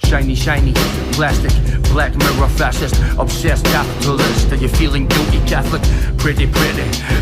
Shiny, shiny, plastic, black mirror fascist, obsessed capitalist. Are you feeling guilty Catholic? Pretty,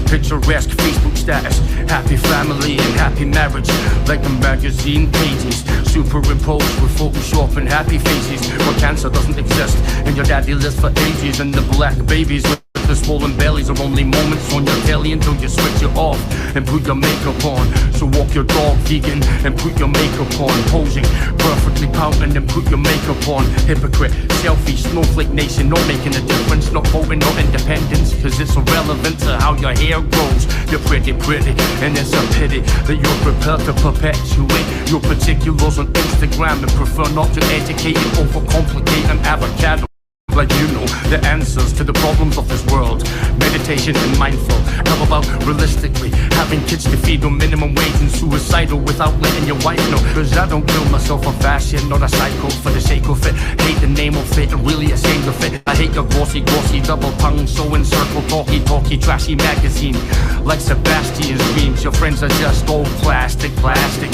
picturesque Facebook status. Happy family and happy marriage, like the magazine pages. Superimposed with Photoshop and happy faces. Where cancer doesn't exist, and your daddy lives for ages. And the black babies with the swollen bellies are only moments on your telly until you switch it off and put your makeup on. So walk your dog vegan and put your makeup on. Posing, perfectly pouting and put your makeup on. Hypocrite, selfie, snowflake nation, not making a difference. Not voting, not independence, cause it's irrelevant to how your hair grows. You're pretty, and it's a pity that you're prepared to perpetuate your particulars on Instagram and prefer not to educate and overcomplicate an avocado. Like you know the answers to the problems of this world. Meditation and mindful. How about realistically having kids to feed on minimum wage and suicidal without letting your wife know? Cause I don't kill myself for fashion, not a psycho for the sake of it. Hate the name of it and really ashamed of it. I hate your glossy, double tongue, so in circle, talky, trashy magazine. Like Sebastian's dreams, your friends are just all plastic,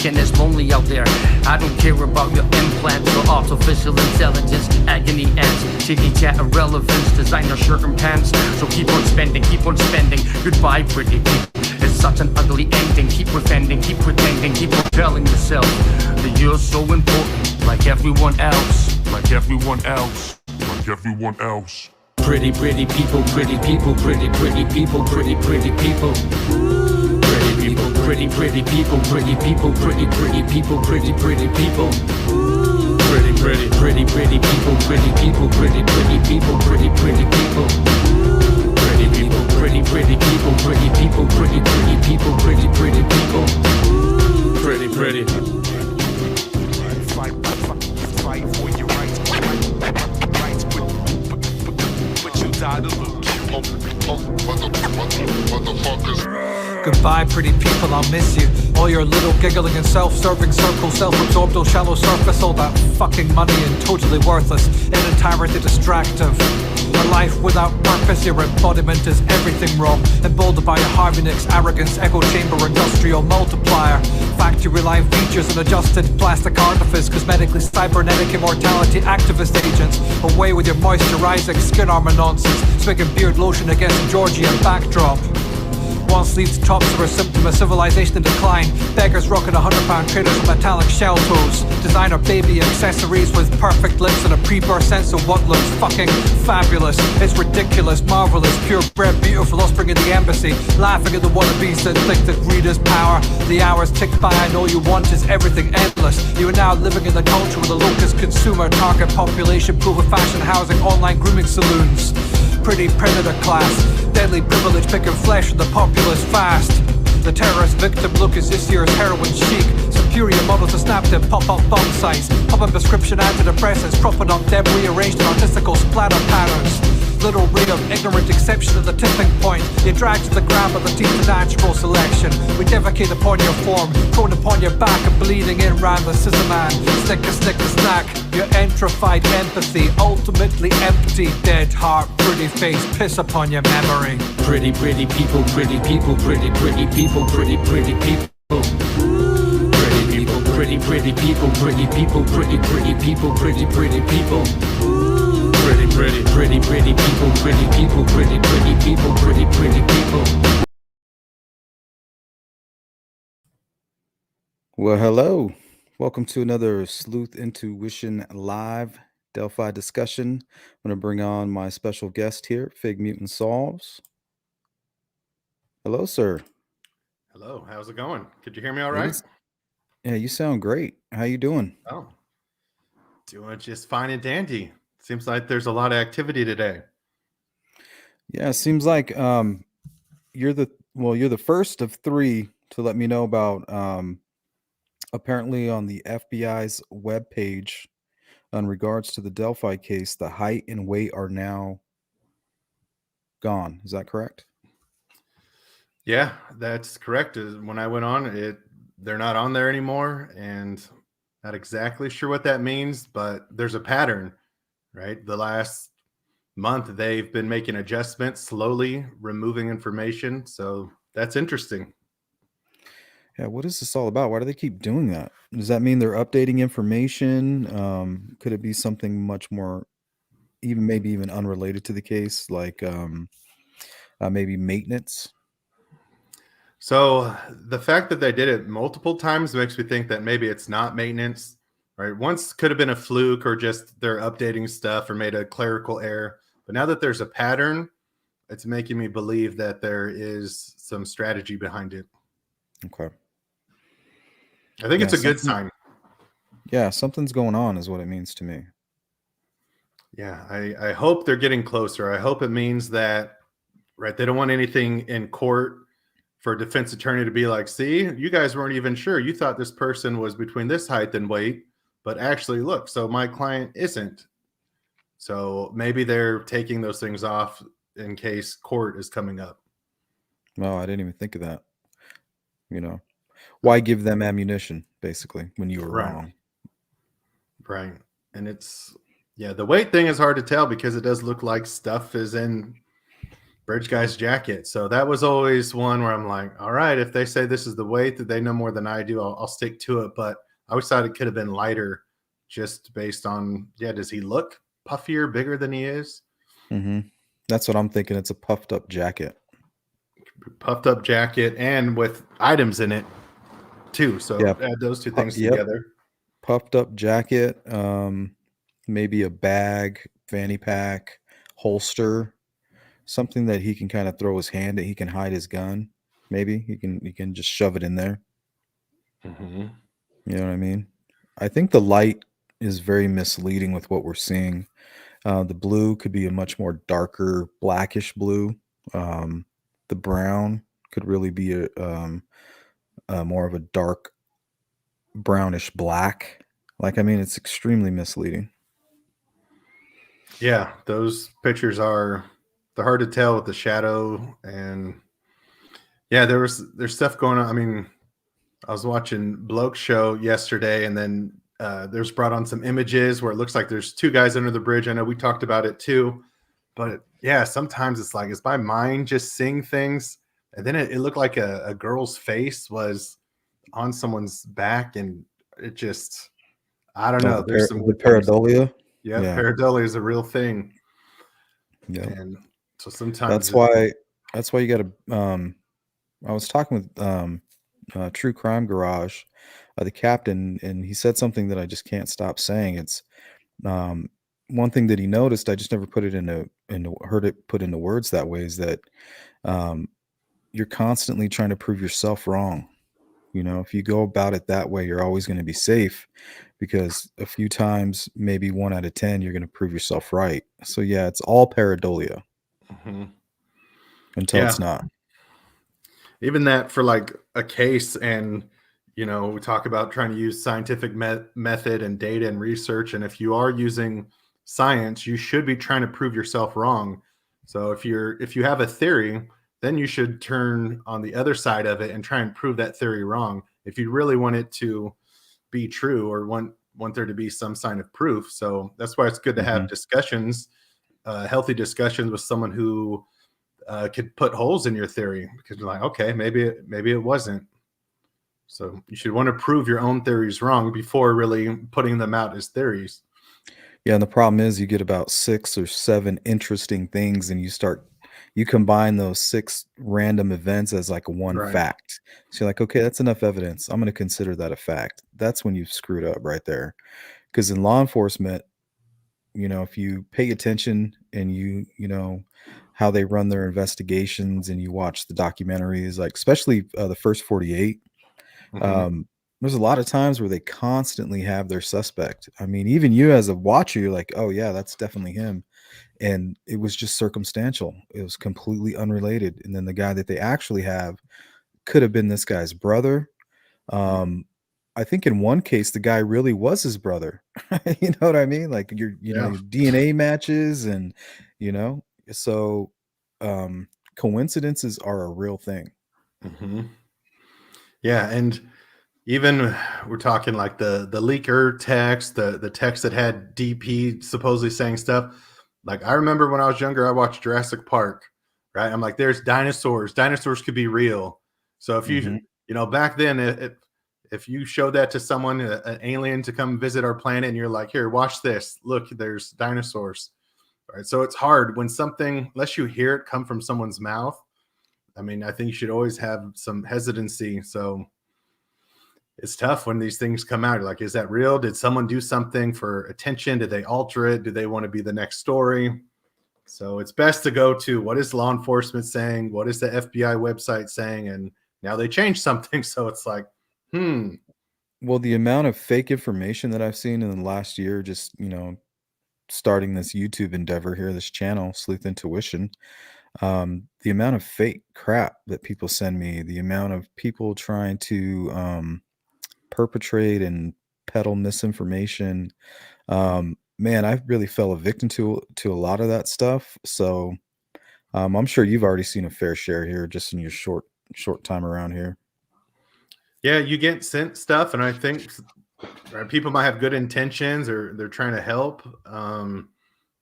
and it's lonely out there. I don't care about your implants or artificial intelligence, agony ants, chitty chat irrelevance, designer shirt and pants. So keep on spending, goodbye pretty people. It's such an ugly ending, keep pretending, keep telling yourself that you're so important, like everyone else, Pretty people, pretty people, pretty people, pretty people. Pretty people, pretty people, pretty people, pretty people. Pretty people, pretty people, pretty people, pretty people. Pretty people, pretty people, pretty people, pretty. Fight for your rights, but you die to lose. Goodbye, pretty people, I'll miss you. All your little giggling and self-serving circles, self-absorbed, oh shallow surface, all that fucking money and totally worthless, in entirety distractive. A life without purpose, your embodiment is everything wrong. Emboldened by a Harvey Nicks arrogance, echo chamber, industrial multiplier. Factory line features and adjusted plastic artifice, cosmetically cybernetic immortality activist agents. Away with your moisturizing skin armor nonsense, swigging beard lotion against a Georgian backdrop. One-sleeved tops are a symptom of civilization in decline. Beggars rocking £100 traders with metallic shell toes. Designer baby accessories with perfect lips and a pre-birth sense of what looks fucking fabulous. It's ridiculous, marvelous, purebred, beautiful offspring in the embassy. Laughing at the wannabes that think that greed is power. The hours tick by and all you want is everything endless. You are now living in the culture with the locust consumer. Target population, pool of fashion, housing, online grooming saloons. Pretty predator class, deadly privilege picking flesh from the populace fast. The terrorist victim look is this year's heroin chic. Superior models to snap them pop-up bomb sites. Popping prescription antidepressants, propping up debris arranged in artistical splatter patterns. Little ring of ignorant exception at the tipping point. You drag to the ground by the teeth of natural selection. We defecate upon your form, prone upon your back and bleeding in round the scissor man. Snicker, snack. Your entrified empathy, ultimately empty, dead heart, pretty face, piss upon your memory. Pretty people, pretty people, pretty people, pretty people. Pretty people, pretty people, pretty people, pretty people, pretty people. Pretty people, pretty people, pretty people. Well, hello. Welcome to another Sleuth Intuition Live Delphi discussion. I'm going to bring on my special guest here, Fig Mutant Solves. Hello, sir. Hello. How's it going? Could you hear me all right? Yeah, you sound great. How you doing? Oh, doing just fine and dandy. Seems like there's a lot of activity today. Yeah, it seems like you're the first of three to let me know about apparently on the FBI's webpage on regards to the Delphi case, the height and weight are now gone. Is that correct? Yeah, that's correct. When I went on, they're not on there anymore, and not exactly sure what that means, but there's a pattern, right? The last month, they've been making adjustments, slowly removing information. So that's interesting. Yeah, what is this all about? Why do they keep doing that? Does that mean they're updating information? Could it be something much more, even maybe even unrelated to the case, like maybe maintenance? So the fact that they did it multiple times makes me think that maybe it's not maintenance, right? Once could have been a fluke or just they're updating stuff or made a clerical error. But now that there's a pattern, it's making me believe that there is some strategy behind it. Okay. I think Yeah, it's a good sign. Yeah, something's going on is what it means to me. Yeah, I hope they're getting closer. I hope it means that, right, they don't want anything in court for a defense attorney to be like, see, you guys weren't even sure. You thought this person was between this height and weight, but actually, look, so my client isn't. So maybe they're taking those things off in case court is coming up. Well, I didn't even think of that. Why give them ammunition, basically, when you were Right. wrong? Right. And the weight thing is hard to tell because it does look like stuff is in Bridge Guy's jacket. So that was always one where I'm like, all right, if they say this is the weight that they know more than I do, I'll stick to it. But I always thought it could have been lighter just based on, does he look puffier, bigger than he is? Mm-hmm. That's what I'm thinking. It's a puffed up jacket. Puffed up jacket and with items in it too. So Yeah. add those two things Yep. together. Puffed up jacket, maybe a bag, fanny pack, holster, something that he can kind of throw his hand at. He can hide his gun. Maybe he can just shove it in there. Mm-hmm. You know what I mean? I think the light is very misleading with what we're seeing. The blue could be a much more darker blackish blue. The brown could really be a more of a dark brownish black. It's extremely misleading. Yeah, those pictures they're hard to tell with the shadow, and yeah, there's stuff going on. I mean, I was watching Bloke's show yesterday, and then there's brought on some images where it looks like there's two guys under the bridge. I know we talked about it too, but yeah, sometimes it's like, is my mind just seeing things? And then it looked like a girl's face was on someone's back, and it just, I don't know. There's some The pareidolia. Yeah, Yeah. pareidolia is a real thing. Yeah. And so sometimes That's why you got to. I was talking with True Crime Garage, the captain, and he said something that I just can't stop saying. It's one thing that he noticed. I just never put it into heard it put into words that way. Is that you're constantly trying to prove yourself wrong. If you go about it that way, you're always going to be safe, because a few times, maybe 1 out of 10, you're going to prove yourself right. So yeah, it's all pareidolia Mhm. until it's not. Even that for like a case, and we talk about trying to use scientific method and data and research, and if you are using science, you should be trying to prove yourself wrong. So if you have a theory, then you should turn on the other side of it and try and prove that theory wrong if you really want it to be true, or want there to be some sign of proof. So that's why it's good to have discussions, healthy discussions with someone who could put holes in your theory, because you're like, okay, maybe it wasn't. So you should want to prove your own theories wrong before really putting them out as theories. Yeah, and the problem is you get about 6 or 7 interesting things, and you combine those 6 random events as like one Right. fact. So you're like, okay, that's enough evidence. I'm going to consider that a fact. That's when you've screwed up right there. Because in law enforcement, if you pay attention and you know how they run their investigations, and you watch the documentaries, like especially the first 48, Mhm. there's a lot of times where they constantly have their suspect. I mean, even you as a watcher, you're like, oh yeah, that's definitely him. And it was just circumstantial. It was completely unrelated. And then the guy that they actually have could have been this guy's brother. I think in one case, the guy really was his brother. You know what I mean? Like your DNA matches, and so coincidences are a real thing. Mhm. Yeah, and even we're talking like the leaker text, the text that had DP supposedly saying stuff. Like, I remember when I was younger, I watched Jurassic Park, right? I'm like, there's dinosaurs. Dinosaurs could be real. So if you Mhm. Back then, if you showed that to someone, an alien to come visit our planet, and you're like, here, watch this. Look, there's dinosaurs. All right. So it's hard when something, unless you hear it come from someone's mouth. I mean, I think you should always have some hesitancy. So it's tough when these things come out. You're like, is that real? Did someone do something for attention? Did they alter it? Do they want to be the next story? So it's best to go to what is law enforcement saying? What is the FBI website saying? And now they changed something. So it's like, Well, the amount of fake information that I've seen in the last year, just, starting this YouTube endeavor here, this channel, Sleuth Intuition, the amount of fake crap that people send me, the amount of people trying to perpetrate and peddle misinformation, man, I really fell a victim to a lot of that stuff. So I'm sure you've already seen a fair share here just in your short time around here. Yeah, you get sent stuff, and I think people might have good intentions or they're trying to help.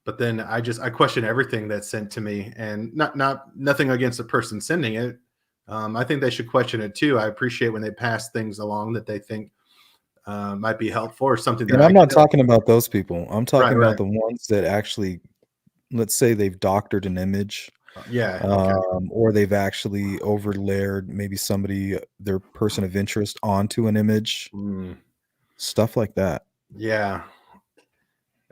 But then I question everything that's sent to me, and nothing against the person sending it. I think they should question it too. I appreciate when they pass things along that they think might be helpful or something. And I'm not talking about those people. I'm talking about the ones that actually, let's say they've doctored an image. Yeah. Okay. Or they've actually overlaid maybe their person of interest onto an image. Stuff like that. Yeah.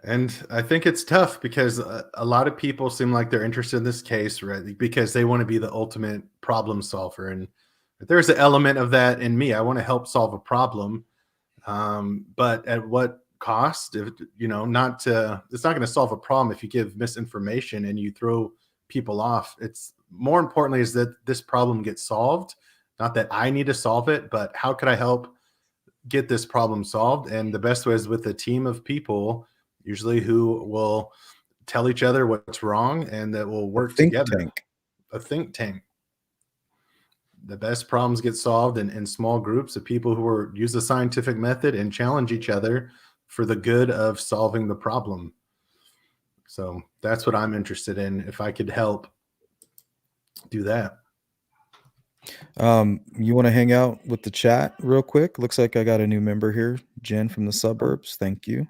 And I think it's tough because a lot of people seem like they're interested in this case, right? Because they want to be the ultimate problem solver. And there's an element of that in me. I want to help solve a problem. But at what cost? It's not going to solve a problem if you give misinformation and you throw people off. It's more importantly is that this problem gets solved. Not that I need to solve it, but how could I help get this problem solved? And the best way is with a team of people, usually who will tell each other what's wrong and that will work together. A think tank. The best problems get solved in small groups of people who use the scientific method and challenge each other for the good of solving the problem. So that's what I'm interested in. If I could help do that. You want to hang out with the chat real quick? Looks like I got a new member here, Jen from the suburbs. Thank you.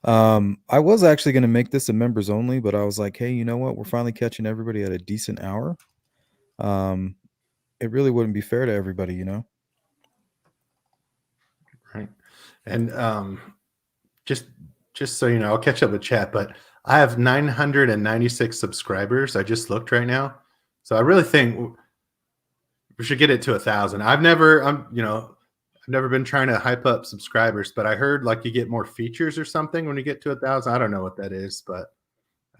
I was actually going to make this a members only, but I was like, hey, you know what? We're finally catching everybody at a decent hour. It really wouldn't be fair to everybody, Right. And just so you know, I'll catch up with chat, but I have 996 subscribers. I just looked right now. So I really think we should get it to 1,000. I've never been trying to hype up subscribers, but I heard like you get more features or something when you get to 1,000. I don't know what that is, but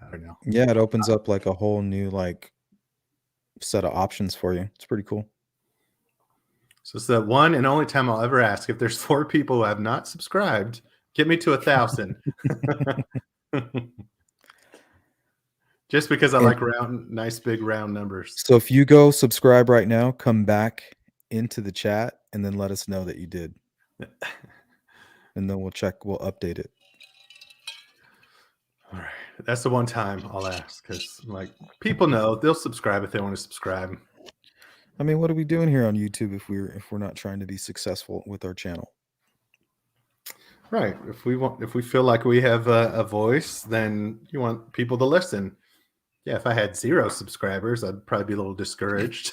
I don't know. Yeah, it opens up like a whole new set of options for you. It's pretty cool. So it's the one and only time I'll ever ask if there's 4 people who have not subscribed, get me to 1,000. Just because I like nice big round numbers. So if you go subscribe right now, come back into the chat and then let us know that you did. And then we'll update it. All right. That's the one time I'll ask because people know they'll subscribe if they want to subscribe. I mean, what are we doing here on YouTube if we're not trying to be successful with our channel? Right. If we feel like we have a voice, then you want people to listen. Yeah. If I had 0 subscribers, I'd probably be a little discouraged.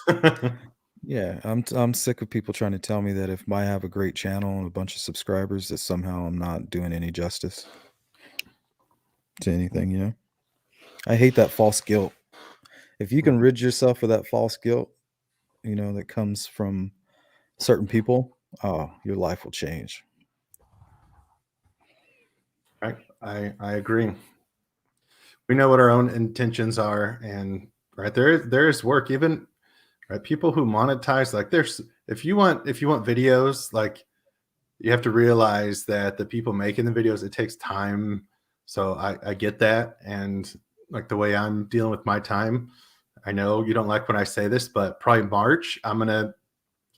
Yeah, I'm sick of people trying to tell me that if I have a great channel and a bunch of subscribers, that somehow I'm not doing any justice to anything. I hate that false guilt. If you can rid yourself of that false guilt, that comes from certain people, your life will change. Right. I agree. We know what our own intentions are, and right there is work. Even right, people who monetize, if you want videos, you have to realize that the people making the videos, it takes time. So I get that, and the way I'm dealing with my time, I know you don't like when I say this, but probably March, I'm gonna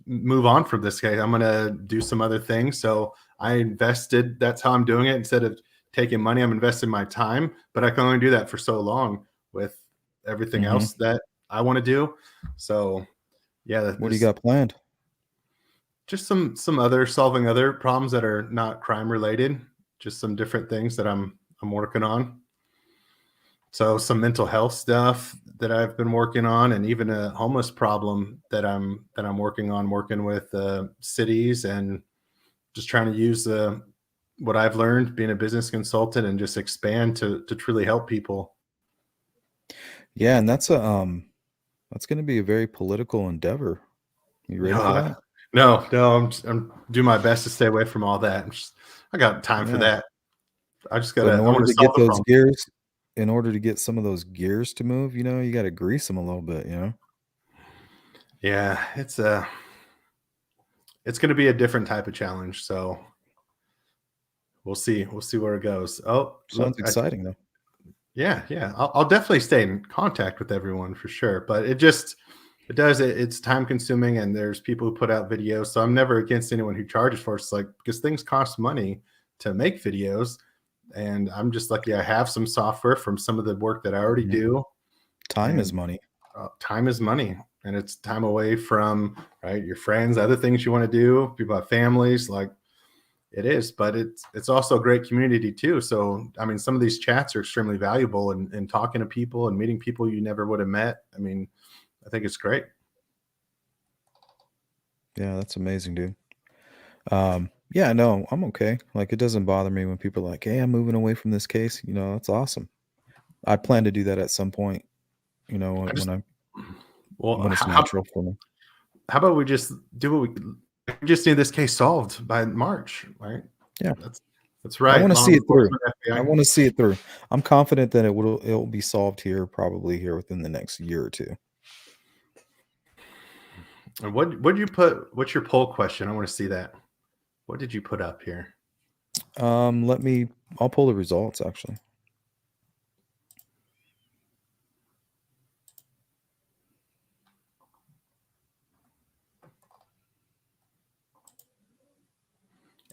move on from this guy. I'm gonna do some other things. So I invested. That's how I'm doing it. Instead of taking money, I'm investing my time. But I can only do that for so long with everything else that I want to do. So yeah. What do you got planned? just some other solving other problems that are not crime related. Just some different things that I'm working on. So some mental health stuff that I've been working on, and even a homeless problem that I'm working on, working with cities, and just trying to use what I've learned being a business consultant and just expand to truly help people. Yeah, and that's going to be a very political endeavor. You ready for that? No, I'm doing my best to stay away from all that. I got time for Yeah. that. I just But gotta. in I order want to to solve get the those problem. gears, in order to get some of those gears to move, you got to grease them a little bit, Yeah, it's going to be a different type of challenge. So we'll see. We'll see where it goes. Oh, Sounds look, exciting though. yeah. I'll definitely stay in contact with everyone for sure. But it's time consuming, and there's people who put out videos. So I'm never against anyone who charges for it. It's like, because things cost money to make videos, and I'm just lucky I have some software from some of the work that I already Mhm. do. Time is And money. time is money, and it's time away from your friends, other things you want to do. People have families, like it is, but it's also a great community too. So I mean, some of these chats are extremely valuable, and talking to people and meeting people you never would have met. I mean, I think it's great. Yeah, that's amazing, dude. Yeah, no, I'm okay. Like, it doesn't bother me when people are like, "Hey, I'm moving away from this case." That's awesome. I plan to do that at some point. I just when well, when it's natural for me. how about we just do what we just need this case solved by March, right? Yeah, That's I right. want to Law see it through. enforcement, I FBI. want to see it through. I'm confident that it will be solved here, probably here within the next year or two. And what did you put? What's your poll question? I want to see that. What did you put up here? I'll pull the results actually.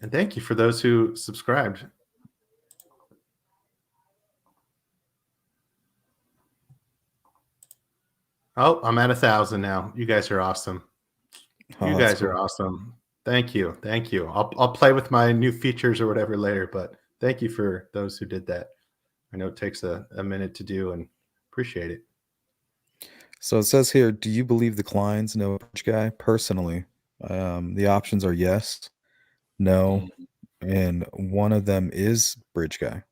And thank you for those who subscribed. Oh, I'm at 1,000 now. You guys are awesome. Oh, You that's guys are cool. awesome. Thank you. Thank you. I'll play with my new features or whatever later, but thank you for those who did that. I know it takes a minute to do, and appreciate it. So it says here, do you believe the Kleins know a bridge guy? Personally, the options are yes, no, and one of them is bridge guy.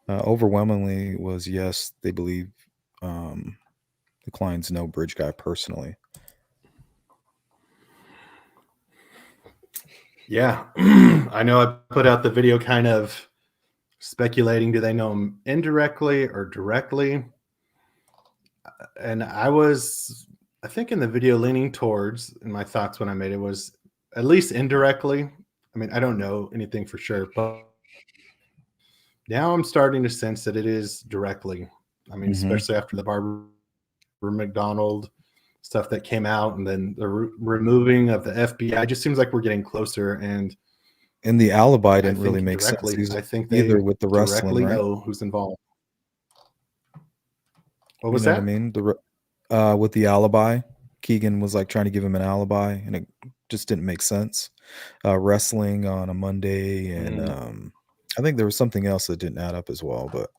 Overwhelmingly was yes, they believe the Kleins know bridge guy personally. Yeah. I know I put out the video kind of speculating, do they know him indirectly or directly? And I think in the video leaning towards, in my thoughts when I made it, was at least indirectly. I mean, I don't know anything for sure, but now I'm starting to sense that it is directly. I mean, especially after the Barbara McDonald stuff that came out, and then the removing of the FBI. It just seems like we're getting closer. And the alibi I didn't really think make sense directly, I think either they with the wrestling, directly right? know who's involved. What You was know what I that? mean? With the alibi, Keegan was like trying to give him an alibi, and it just didn't make sense. Wrestling on a Monday, and I think there was something else that didn't add up as well, but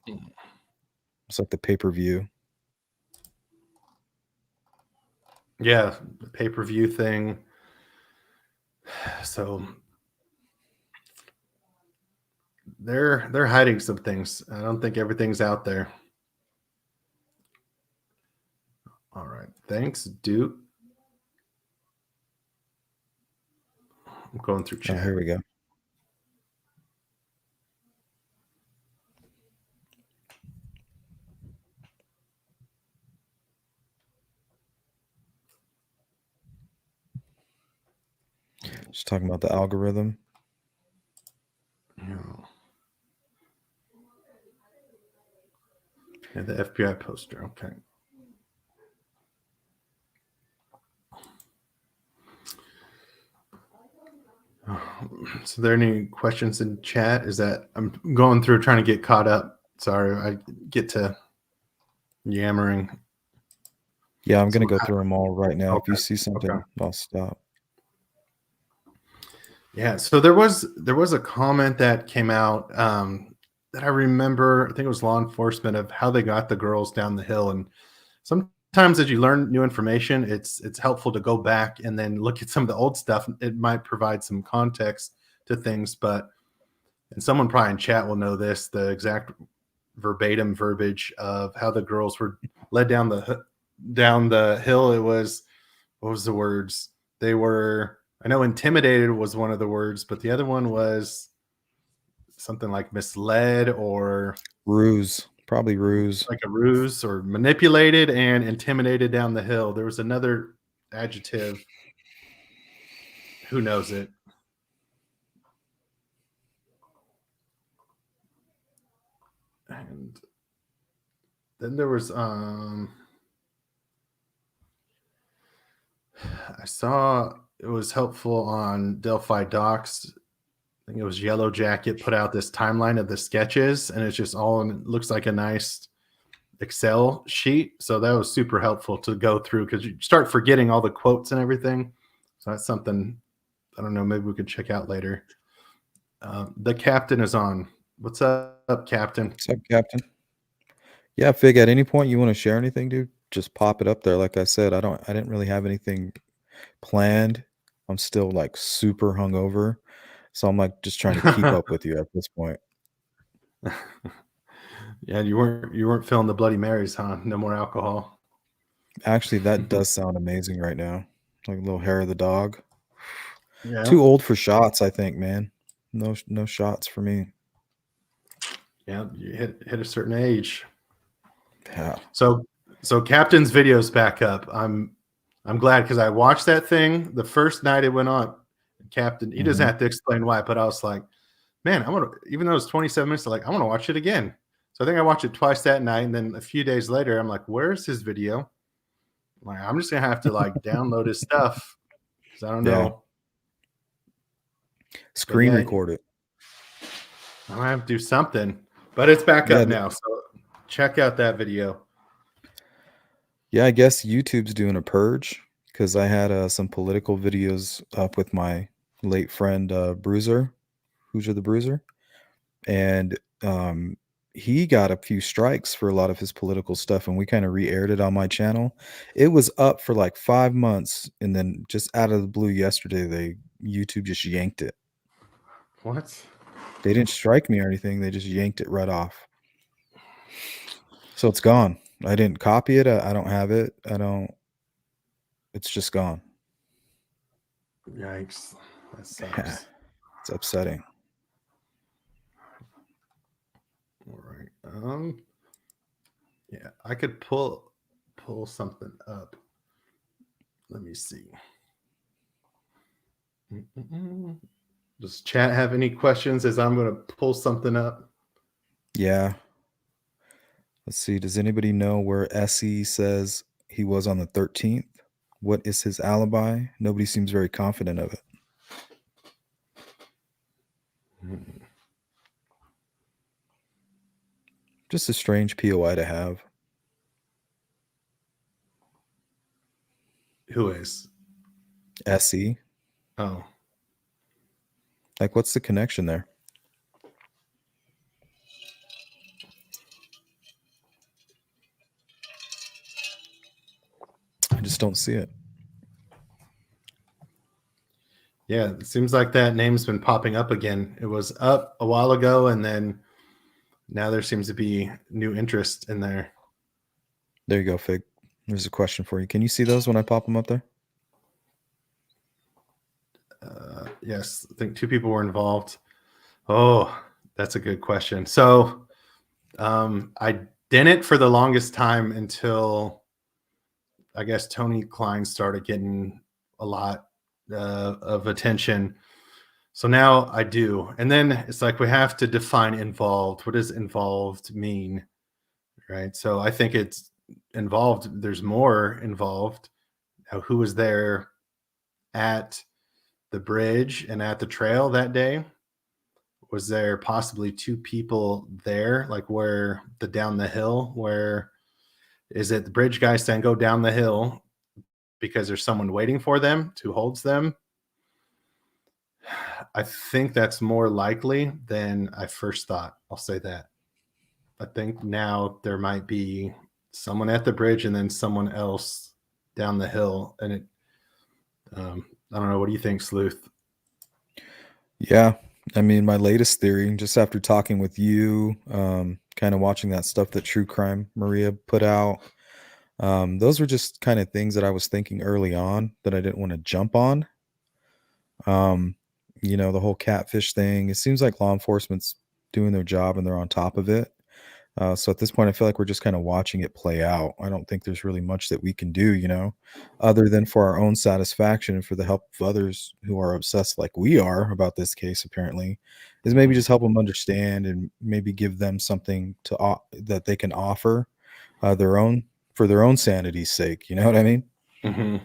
it's like the pay-per-view. Yeah, the pay-per-view thing. So they're hiding some things. I don't think everything's out there. All right. Thanks, Duke. I'm going through Oh, chat. here we go. Just talking about the algorithm. Yeah, the FBI poster. Okay. So, there any questions in chat? Is that I'm going through trying to get caught up. Sorry, I get to yammering. Yeah, I'm gonna go through them all right now. If you Okay, see something, okay. I'll stop. Yeah, so there was a comment that came out that I remember. I think it was law enforcement of how they got the girls down the hill. And sometimes as you learn new information, it's helpful to go back and then look at some of the old stuff. It might provide some context to things, but and someone probably in chat will know this, the exact verbatim verbiage of how the girls were led down the hill. It was, what was the words? They were, I know intimidated was one of the words, but the other one was something like misled or Ruse, probably ruse. like a ruse, or manipulated and intimidated down the hill. There was another adjective. Who knows it? And then there was I saw it was helpful on Delphi Docs. I think it was Yellow Jacket put out this timeline of the sketches, and it's just all, and it looks like a nice Excel sheet. So that was super helpful to go through because you start forgetting all the quotes and everything. So that's something, I don't know, maybe we could check out later. The captain is on. What's up, Captain? What's up, Captain? Yeah, Fig, at any point you want to share anything, dude, just pop it up there. Like I said, I didn't really have anything planned. I'm still like super hungover. So I'm like just trying to keep up with you at this point. Yeah, you weren't feeling the Bloody Marys, huh? No more alcohol. Actually, that does sound amazing right now. Like a little hair of the dog. Yeah. Too old for shots, I think, man. No shots for me. Yeah, you hit a certain age. Yeah. So Captain's video's back up. I'm glad because I watched that thing the first night it went on. Captain, he doesn't have to explain why, but I was like, man, even though it's 27 minutes, I want to watch it again. So I think I watched it twice that night, and then a few days later, I'm like, where's his video? I'm just gonna have to download his stuff because I don't know. Screen record it. I might have to do something, but it's back up now. So check out that video. Yeah, I guess YouTube's doing a purge because I had some political videos up with my late friend Bruiser, Hoosier the Bruiser, and he got a few strikes for a lot of his political stuff, and we kind of re-aired it on my channel. It was up for like 5 months, and then just out of the blue yesterday, YouTube just yanked it. What? They didn't strike me or anything. They just yanked it right off. So it's gone. I didn't copy it. I don't have it. It's just gone. Yikes. That sucks. Yeah, it's upsetting. All right. Yeah, I could pull something up. Let me see. Does chat have any questions as I'm going to pull something up? Yeah. Let's see. Does anybody know where SE says he was on the 13th? What is his alibi? Nobody seems very confident of it. Just a strange POI to have. Who is? SE. Oh. Like, what's the connection there? I just don't see it. Yeah, it seems like that name's been popping up again. It was up a while ago, and then now there seems to be new interest in there. There you go, Fig. There's a question for you. Can you see those when I pop them up there? Yes, I think 2 people were involved. Oh, that's a good question. So I didn't for the longest time until I guess Tony Klein started getting a lot of attention. So now I do. And then it's like we have to define involved. What does involved mean? Right. So I think it's involved. There's more involved. Who was there at the bridge and at the trail that day? Was there possibly 2 people there, like where down the hill, where is it the bridge guy saying go down the hill because there's someone waiting for them who holds them? I think that's more likely than I first thought. I'll say that. I think now there might be someone at the bridge and then someone else down the hill. And I don't know. What do you think, Sleuth? Yeah. I mean, my latest theory, just after talking with you, kind of watching that stuff that True Crime Maria put out, those were just kind of things that I was thinking early on that I didn't want to jump on. Um, the whole catfish thing, it seems like law enforcement's doing their job and they're on top of it. So at this point, I feel like we're just kind of watching it play out. I don't think there's really much that we can do, other than for our own satisfaction and for the help of others who are obsessed like we are about this case, apparently, is maybe just help them understand and maybe give them something that they can offer their own for their own sanity's sake. You know what I mean? Mm-hmm.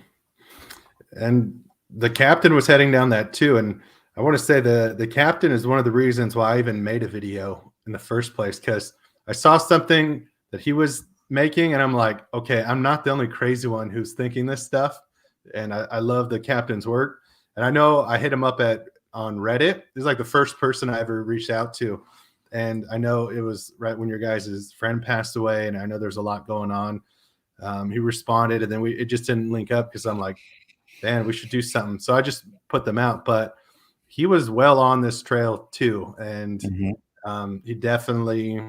And the captain was heading down that too. And I want to say the captain is one of the reasons why I even made a video in the first place, because I saw something that he was making and I'm like, okay, I'm not the only crazy one who's thinking this stuff. And I love the captain's work. And I know I hit him up on Reddit. This is like the first person I ever reached out to. And I know it was right when your guys' friend passed away. And I know there's a lot going on. He responded and then it just didn't link up because I'm like, man, we should do something. So I just put them out, but he was well on this trail too. And he definitely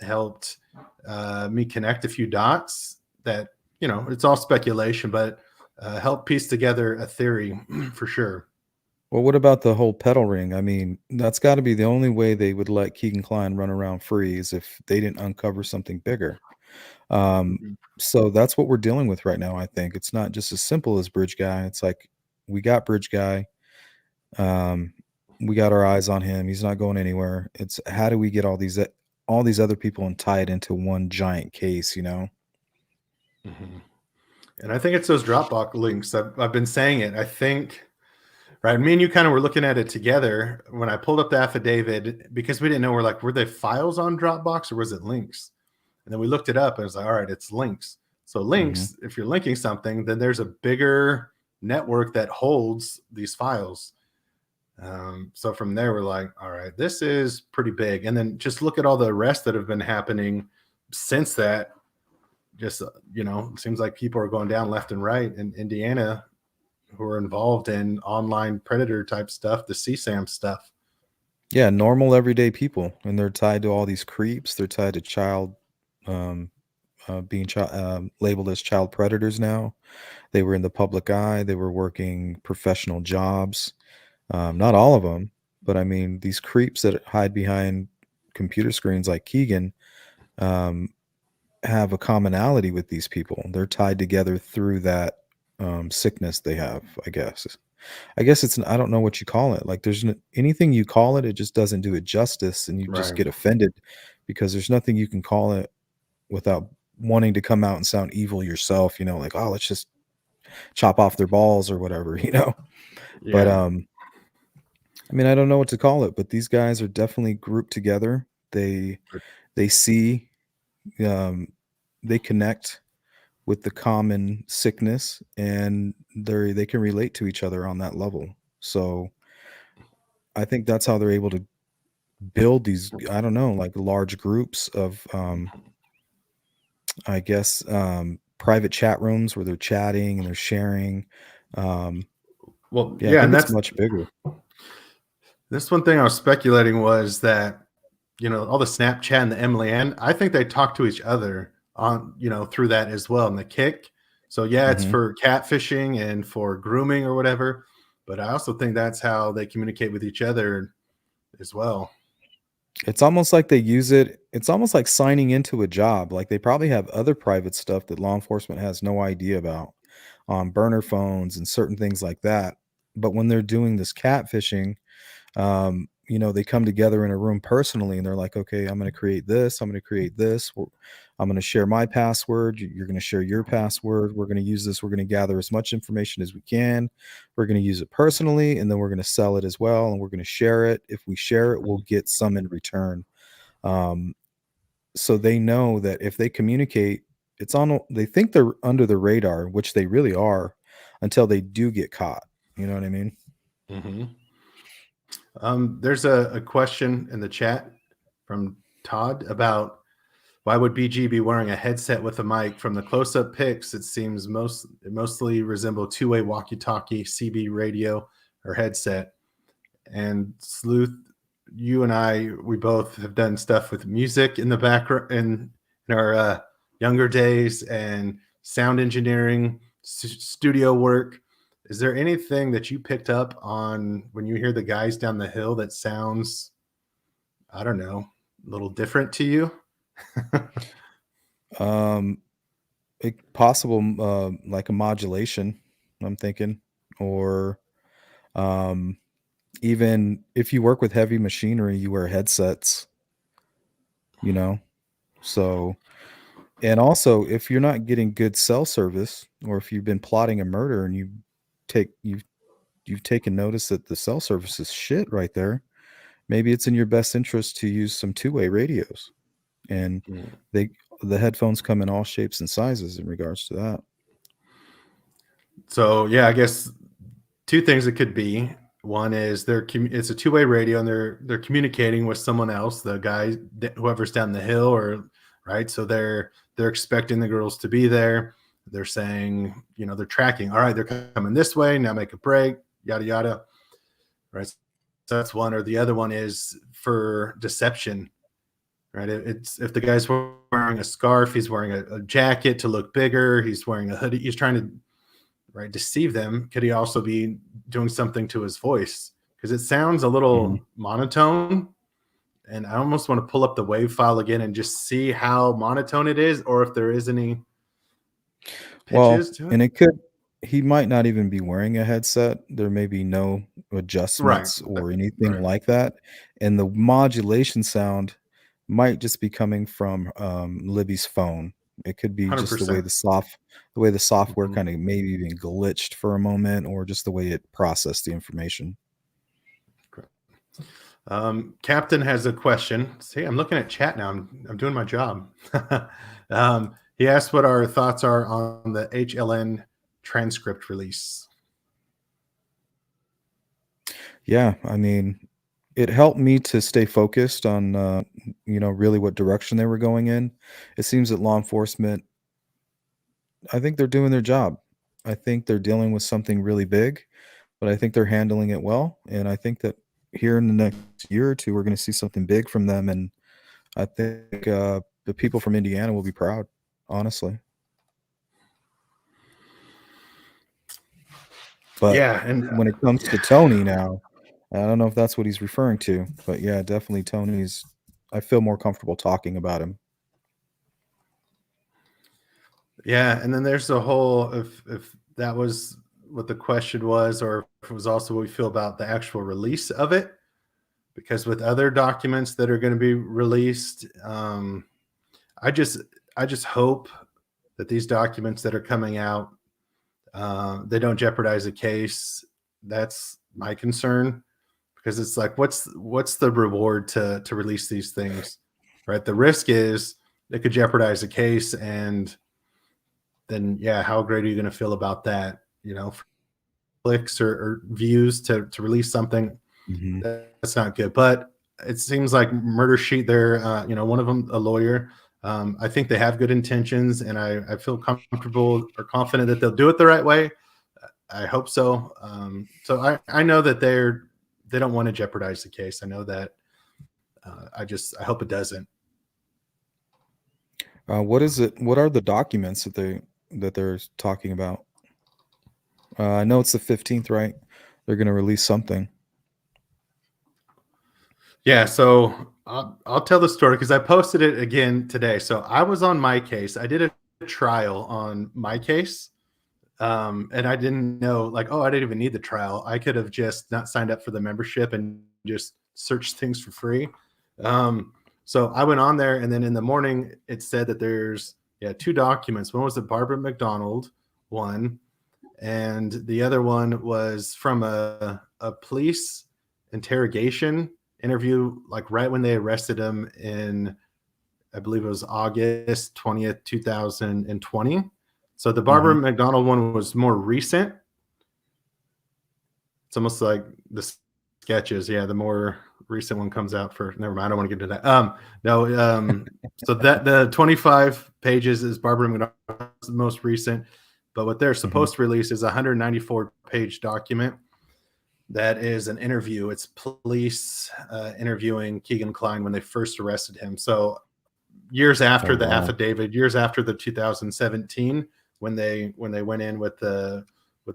helped me connect a few dots that, it's all speculation, but help piece together a theory for sure. Well, what about the whole pedal ring? I mean, that's got to be the only way they would let Keegan Kline run around free is if they didn't uncover something bigger. So that's what we're dealing with right now. I think it's not just as simple as Bridge Guy. It's like we got Bridge Guy. We got our eyes on him. He's not going anywhere. It's how do we get all these other people and tie it into one giant case? And I think it's those Dropbox links. I've been saying it. I think, right, me and you kind of were looking at it together when I pulled up the affidavit because we didn't know, were they files on Dropbox or was it links? And then we looked it up and it was like, all right, it's links. So links, if you're linking something, then there's a bigger network that holds these files. So from there, we're like, all right, this is pretty big. And then just look at all the arrests that have been happening since that. Just, it seems like people are going down left and right in Indiana who are involved in online predator type stuff, the CSAM stuff. Yeah, normal everyday people, and they're tied to all these creeps. They're tied to child, being labeled as child predators now. They were in the public eye. They were working professional jobs. Not all of them, but I mean, these creeps that hide behind computer screens like Keegan have a commonality with these people. They're tied together through that sickness they have, I guess. I guess I don't know what you call it. Like there's anything you call it, it just doesn't do it justice. And you just get offended because there's nothing you can call it without wanting to come out and sound evil yourself, like, oh, let's just chop off their balls or whatever, Yeah. But, I mean, I don't know what to call it, but these guys are definitely grouped together. They see, they connect with the common sickness and they can relate to each other on that level. So I think that's how they're able to build these, I don't know, like large groups of, I guess, private chat rooms where they're chatting and they're sharing. Well, yeah, I think it's much bigger. This one thing I was speculating was that, all the Snapchat and the Emily Ann, I think they talk to each other on, through that as well. And the Kick. So yeah, it's for catfishing and for grooming or whatever. But I also think that's how they communicate with each other as well. It's almost like they use it. It's almost like signing into a job. Like they probably have other private stuff that law enforcement has no idea about on burner phones and certain things like that. But when they're doing this catfishing, they come together in a room personally and they're like, okay, I'm going to create this. I'm going to create this. I'm going to share my password. You're going to share your password. We're going to use this. We're going to gather as much information as we can. We're going to use it personally, and then we're going to sell it as well. And we're going to share it. If we share it, we'll get some in return. So they know that if they communicate, they think they're under the radar, which they really are until they do get caught. You know what I mean? Mm-hmm. There's a question in the chat from Todd about why would BG be wearing a headset with a mic? From the close-up pics, it seems mostly resemble two-way walkie-talkie, CB radio, or headset. And Sleuth, you and I, we both have done stuff with music in the background in our younger days, and sound engineering, studio work. Is there anything that you picked up on when you hear the guys down the hill that sounds, I don't know, a little different to you? Possible, like a modulation, I'm thinking, or even if you work with heavy machinery, you wear headsets, you know. So, and also if you're not getting good cell service, or if you've been plotting a murder and you've taken notice that the cell service is shit right there, maybe it's in your best interest to use some two-way radios. And the headphones come in all shapes and sizes in regards to that. So yeah, I guess two things it could be. One is it's a two-way radio, and they're communicating with someone else, the guy, whoever's down the hill, or right. So they're expecting the girls to be there. They're saying, they're tracking. All right, they're coming this way. Now make a break. Yada yada. Right. So that's one. Or the other one is for deception. Right. It's if the guy's wearing a scarf, he's wearing a jacket to look bigger. He's wearing a hoodie. He's trying to deceive them. Could he also be doing something to his voice? Because it sounds a little monotone, and I almost want to pull up the wave file again and just see how monotone it is, or if there is any pitches to it. And he might not even be wearing a headset. There may be no adjustments or anything like that, and the modulation sound might just be coming from Libby's phone. It could be 100%. Just the way the software kind of maybe even glitched for a moment, or just the way it processed the information. Captain has a question. See, I'm looking at chat now. I'm doing my job. He asked what our thoughts are on the HLN transcript release. Yeah, I mean, it helped me to stay focused on, really what direction they were going in. It seems that law enforcement, I think they're doing their job. I think they're dealing with something really big, but I think they're handling it well. And I think that here in the next year or two, we're going to see something big from them. And I think the people from Indiana will be proud, honestly. But yeah, and when it comes to Tony now, I don't know if that's what he's referring to, but yeah, definitely Tony's, I feel more comfortable talking about him. Yeah, and then there's the whole, if that was what the question was, or if it was also what we feel about the actual release of it, because with other documents that are going to be released, I just hope that these documents that are coming out, they don't jeopardize the case. That's my concern, because it's like, what's the reward to release these things, right? The risk is it could jeopardize the case, and then how great are you going to feel about that? Clicks or views to release something that's not good. But it seems like Murder Sheet, they're one of them, a lawyer. I think they have good intentions, and I feel comfortable or confident that they'll do it the right way. I hope so. So I know that they don't want to jeopardize the case. I know that. I hope it doesn't. What is it? What are the documents that they're talking about? I know it's the 15th, right? They're going to release something. Yeah, so I'll tell the story because I posted it again today. So I was on my case. I did a trial on my case, and I didn't know, I didn't even need the trial. I could have just not signed up for the membership and just searched things for free. So I went on there, and then in the morning it said that there's two documents. One was the Barbara McDonald one, and the other one was from a police interrogation interview, right when they arrested him in, I believe it was August 20th, 2020. So the Barbara McDonald one was more recent. It's almost like the sketches. Yeah, the more recent one comes out for. Never mind. I don't want to get into that. No. So that the 25 pages is Barbara McDonald's the most recent, but what they're supposed to release is a 194-page document. That is an interview. It's police interviewing Keegan Kline when they first arrested him. So years after the affidavit, years after the 2017, when they went in with the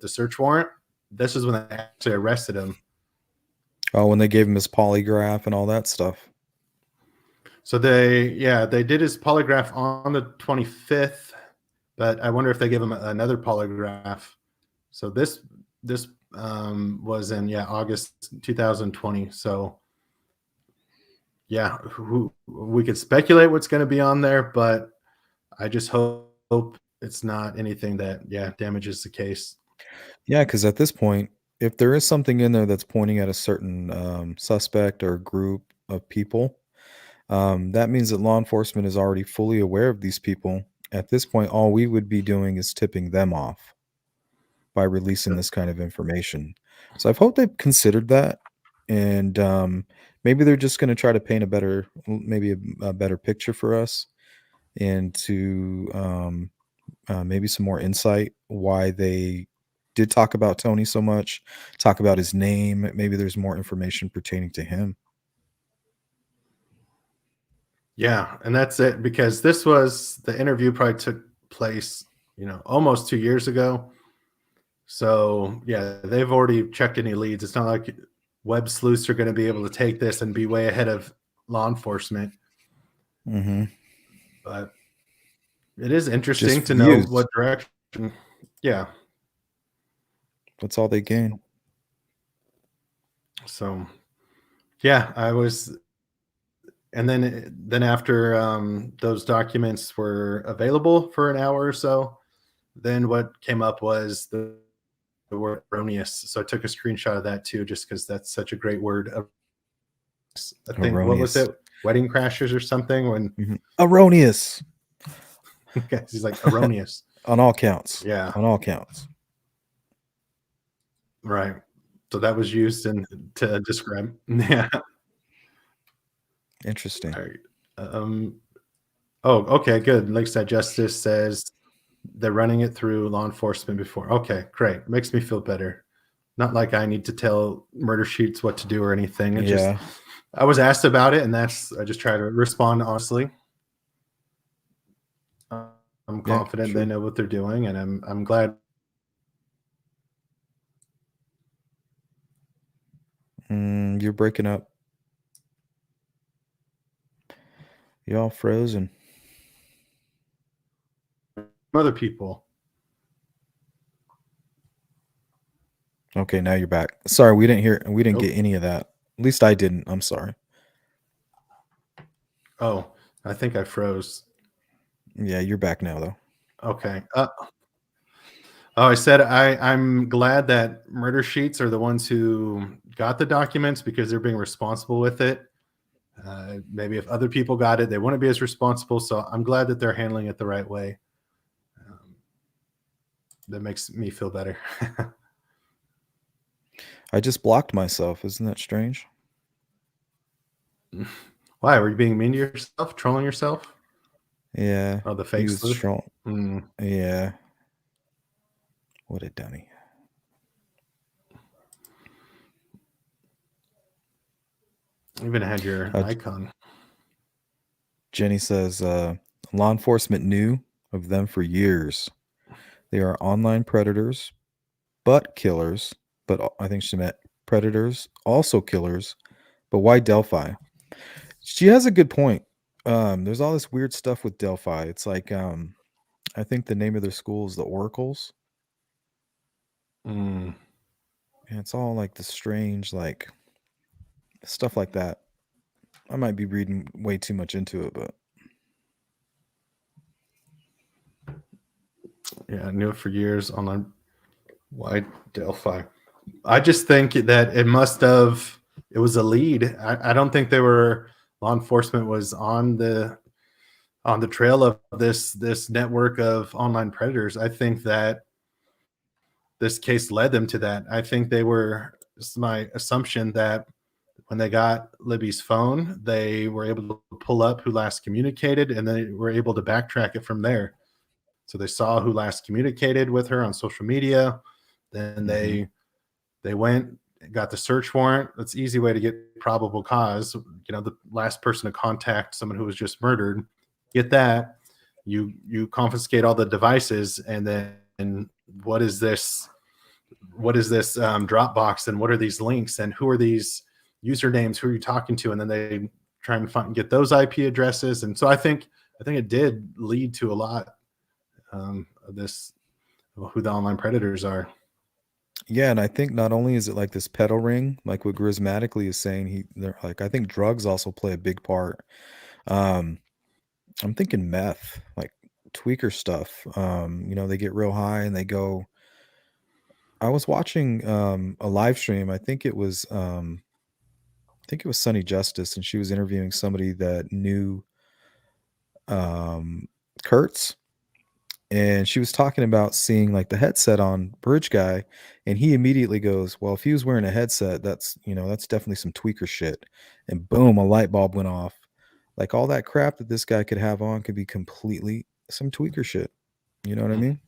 search warrant, this is when they actually arrested him. Oh, when they gave him his polygraph and all that stuff. So they did his polygraph on the 25th, but I wonder if they gave him another polygraph. So this was in August 2020. So we could speculate what's going to be on there, but I just hope it's not anything that damages the case. Yeah, because at this point, if there is something in there that's pointing at a certain suspect or group of people, that means that law enforcement is already fully aware of these people. At this point, all we would be doing is tipping them off by releasing this kind of information. So I've hoped they've considered that, and maybe they're just going to try to paint a better picture for us, and to maybe some more insight why they did talk about Tony so much, talk about his name. Maybe there's more information pertaining to him. Yeah, and that's it, because the interview probably took place, almost 2 years ago. So they've already checked any leads. It's not like web sleuths are going to be able to take this and be way ahead of law enforcement. Mm-hmm. But it is interesting to know what direction. Yeah. That's all they gain. So, I was, and then after those documents were available for an hour or so, then what came up was the word erroneous. So I took a screenshot of that too, just because that's such a great word. I think erroneous. What was it? Wedding Crashers or something? When erroneous. He's like erroneous on all counts. Yeah, on all counts. Right. So that was used to describe. Yeah. Interesting. Right. Okay, good. Lakeside Justice says they're running it through law enforcement before. Okay, great. Makes me feel better. Not like I need to tell Murder Sheets what to do or anything. Just I was asked about it, and I just try to respond honestly. I'm confident they know what they're doing, and I'm glad. You're breaking up. You're all frozen. Other people. Okay, now you're back. Sorry, we didn't get any of that. At least I didn't. I'm sorry. Oh, I think I froze. Yeah, you're back now though. Okay. I said I'm glad that Murder Sheets are the ones who got the documents, because they're being responsible with it. Maybe if other people got it, they wouldn't be as responsible. So I'm glad that they're handling it the right way. That makes me feel better. I just blocked myself. Isn't that strange? Why? Were you being mean to yourself? Trolling yourself? Yeah. Oh, the fake sleuth? Yeah. What a dummy. Even had your icon. Jenny says, law enforcement knew of them for years. They are online predators, but killers. But I think she meant predators, also killers. But why Delphi? She has a good point. There's all this weird stuff with Delphi. It's like, I think the name of their school is the Oracles. And it's all like the strange, like stuff like that. I might be reading way too much into it, but I knew it for years online. Why Delphi? I just think that it was a lead. I don't think law enforcement was on the trail of this network of online predators. I think that this case led them to that. I think they were is my assumption that when they got Libby's phone, they were able to pull up who last communicated, and they were able to backtrack it from there. So they saw who last communicated with her on social media. Then they went, got the search warrant. That's an easy way to get probable cause. You know, the last person to contact someone who was just murdered. Get that. You confiscate all the devices, and then what is this? What is this Dropbox, and what are these links, and who are these usernames? Who are you talking to? And then they try and get those IP addresses. And so I think it did lead to a lot of this, who the online predators are. Yeah, and I think not only is it like this pedal ring, like what Grismatically is saying, they're like, I think drugs also play a big part. I'm thinking meth, like tweaker stuff. They get real high and they go. I was watching a live stream. I think it was Sunny Justice, and she was interviewing somebody that knew Kurtz, and she was talking about seeing like the headset on Bridge Guy, and he immediately goes, well, if he was wearing a headset, that's definitely some tweaker shit. And boom, a light bulb went off. Like all that crap that this guy could have on could be completely some tweaker shit. You know what I mean?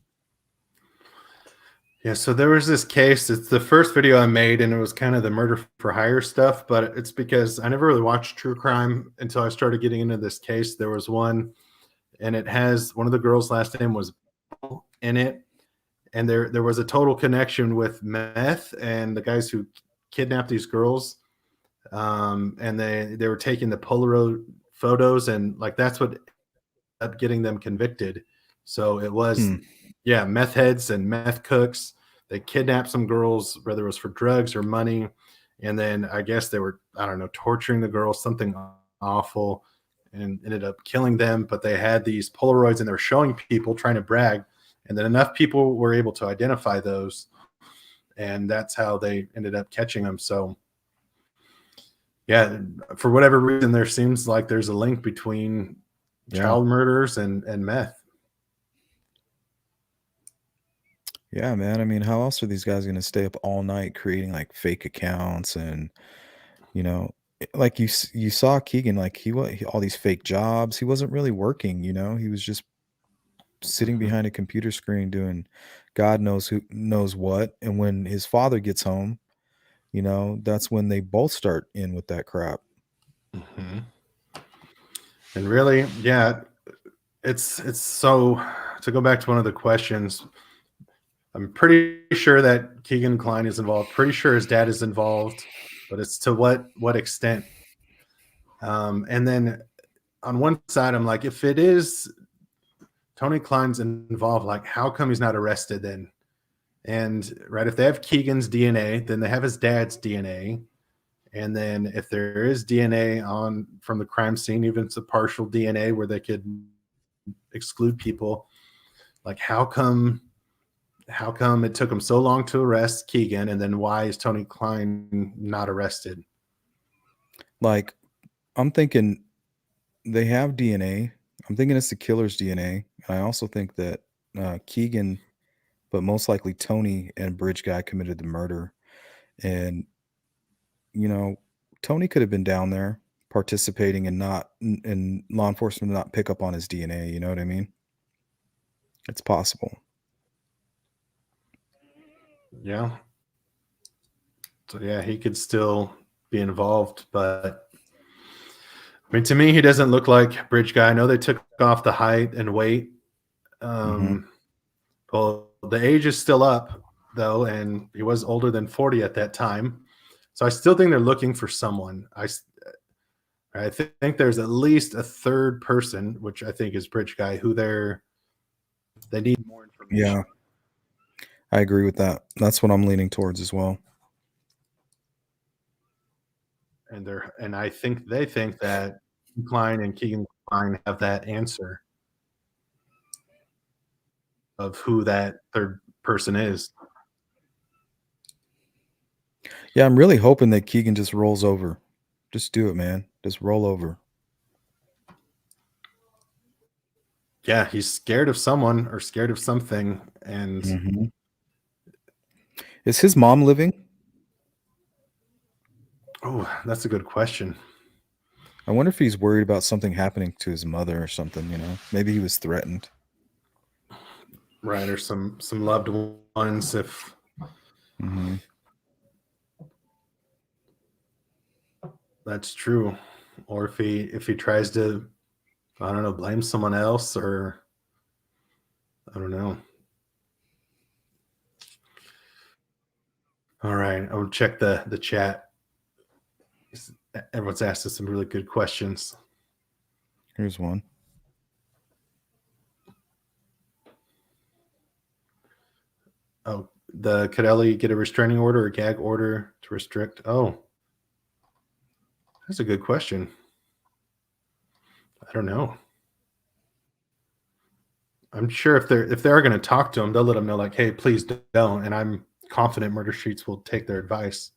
Yeah, so there was this case. It's the first video I made, and it was kind of the murder for hire stuff, but it's because I never really watched true crime until I started getting into this case. There was one, and it has one of the girls' last name was in it, and there was a total connection with meth and the guys who kidnapped these girls. And they were taking the Polaroid photos, and like that's what ended up getting them convicted. So it was meth heads and meth cooks. They kidnapped some girls, whether it was for drugs or money, and then I guess they were, I don't know, torturing the girls, something awful, and ended up killing them. But they had these Polaroids, and they were showing people, trying to brag, and then enough people were able to identify those, and that's how they ended up catching them. So yeah, for whatever reason, there seems like there's a link between child murders and meth. Yeah, man. I mean, how else are these guys going to stay up all night creating like fake accounts? And like you saw Keegan, like all these fake jobs. He wasn't really working. He was just sitting behind a computer screen doing God knows who knows what. And when his father gets home, that's when they both start in with that crap. And really, yeah, it's so, to go back to one of the questions, I'm pretty sure that Keegan Kline is involved. Pretty sure his dad is involved, but it's to what extent? And then on one side, I'm like, if it is Tony Kline's involved, like how come he's not arrested then? And right, if they have Keegan's DNA, then they have his dad's DNA. And then if there is DNA from the crime scene, even if it's a partial DNA where they could exclude people, like how come it took them so long to arrest Keegan, and then why is Tony Kline not arrested? Like, I'm thinking they have DNA. I'm thinking it's the killer's DNA. I also think that Keegan, but most likely Tony and Bridge Guy committed the murder. And, Tony could have been down there participating and law enforcement not pick up on his DNA. You know what I mean? It's possible. Yeah. So yeah, he could still be involved, but I mean, to me, he doesn't look like Bridge Guy. I know they took off the height and weight. Well, the age is still up though, and he was older than 40 at that time. So I still think they're looking for someone. I think there's at least a third person, which I think is Bridge Guy, who they need more information. Yeah. I agree with that. That's what I'm leaning towards as well. And I think they think that Kline and Keegan Kline have that answer of who that third person is. Yeah, I'm really hoping that Keegan just rolls over. Just do it, man. Just roll over. Yeah, he's scared of someone or scared of something. And Is his mom living? Oh, that's a good question. I wonder if he's worried about something happening to his mother or something, you know? Maybe he was threatened. Right, or some loved ones. If Hmm. that's true, or if he tries to, I don't know, blame someone else, or I don't know. All right, I'll check the chat. Everyone's asked us some really good questions. Here's one. Oh, could Ellie get a restraining order or gag order to restrict? Oh, that's a good question. I don't know. I'm sure if they're going to talk to him, they'll let him know, like, hey, please don't. And I'm confident Murder Streets will take their advice.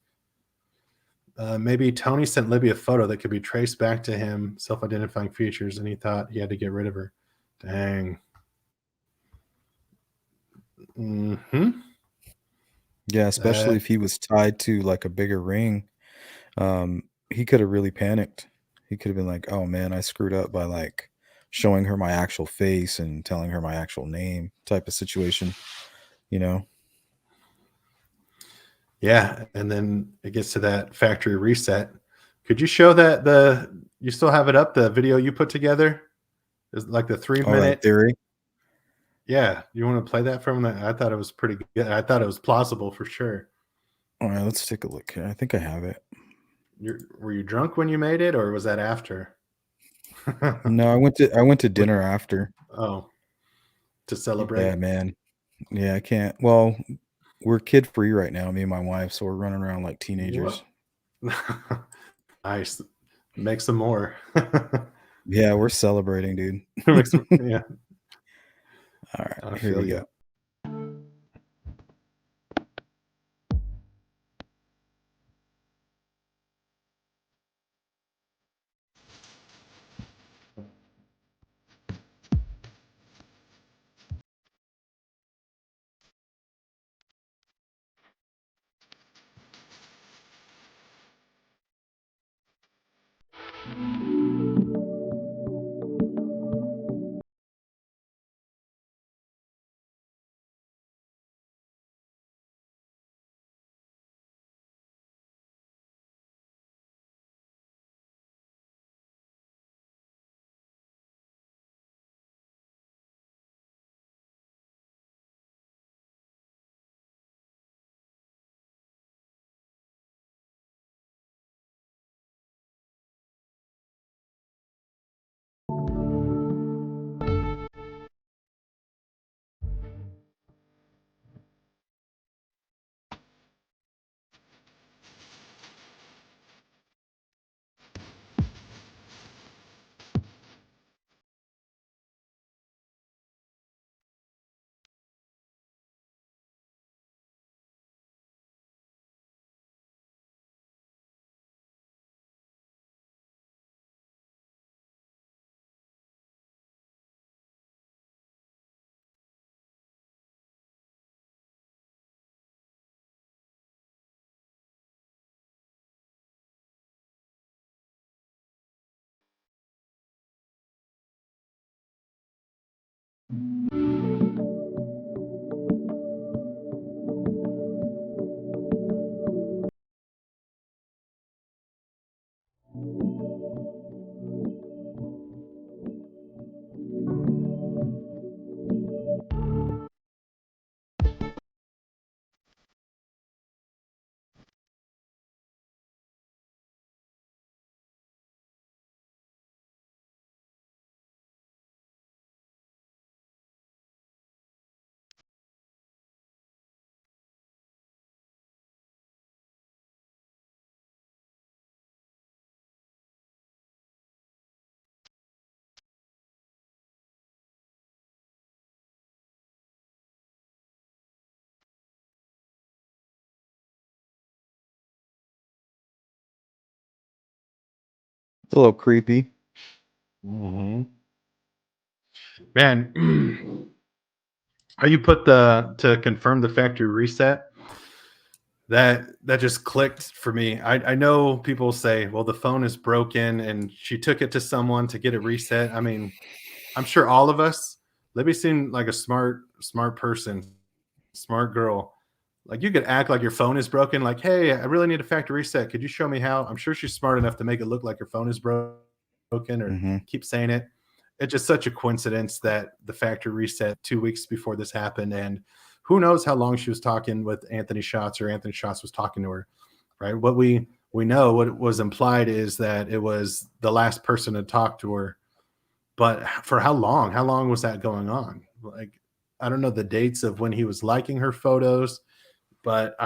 Maybe Tony sent Libby a photo that could be traced back to him, self-identifying features, and he thought he had to get rid of her. Dang. Hmm. Yeah, especially if he was tied to like a bigger ring, he could have really panicked. He could have been like, "Oh man, I screwed up by like showing her my actual face and telling her my actual name," type of situation, you know? Yeah, and then it gets to that factory reset. Could you show that you still have it up, the video you put together? Is like the 3 All that minute. theory. Yeah, you want to play that from that? I thought it was pretty good. I thought it was plausible for sure. All right, let's take a look here. I think I have it. Were you drunk when you made it, or was that after? No, I went to dinner after. Oh, to Yeah, celebrate. man. Yeah, I can't. Well, we're kid free right now, me and my wife, so we're running around like teenagers. What? Nice. Make some more. Yeah, we're celebrating, dude. Make some, yeah, All right, I here feel we you. go. It's a little creepy. Hmm. Man, how you put the to confirm the factory reset? that just clicked for me. I know people say, well, the phone is broken and she took it to someone to get it reset. I mean, I'm sure all of us, Libby seemed like a smart person, smart girl. Like you could act like your phone is broken, like, hey, I really need a factory reset. Could you show me how? I'm sure she's smart enough to make it look like her phone is broken or Mm-hmm. keep saying it. It's just such a coincidence that the factory reset 2 weeks before this happened. And who knows how long she was talking with Anthony Schatz or Anthony Schatz was talking to her, right? What we know, what was implied is that it was the last person to talk to her. But for how long? How long was that going on? Like, I don't know the dates of when he was liking her photos, but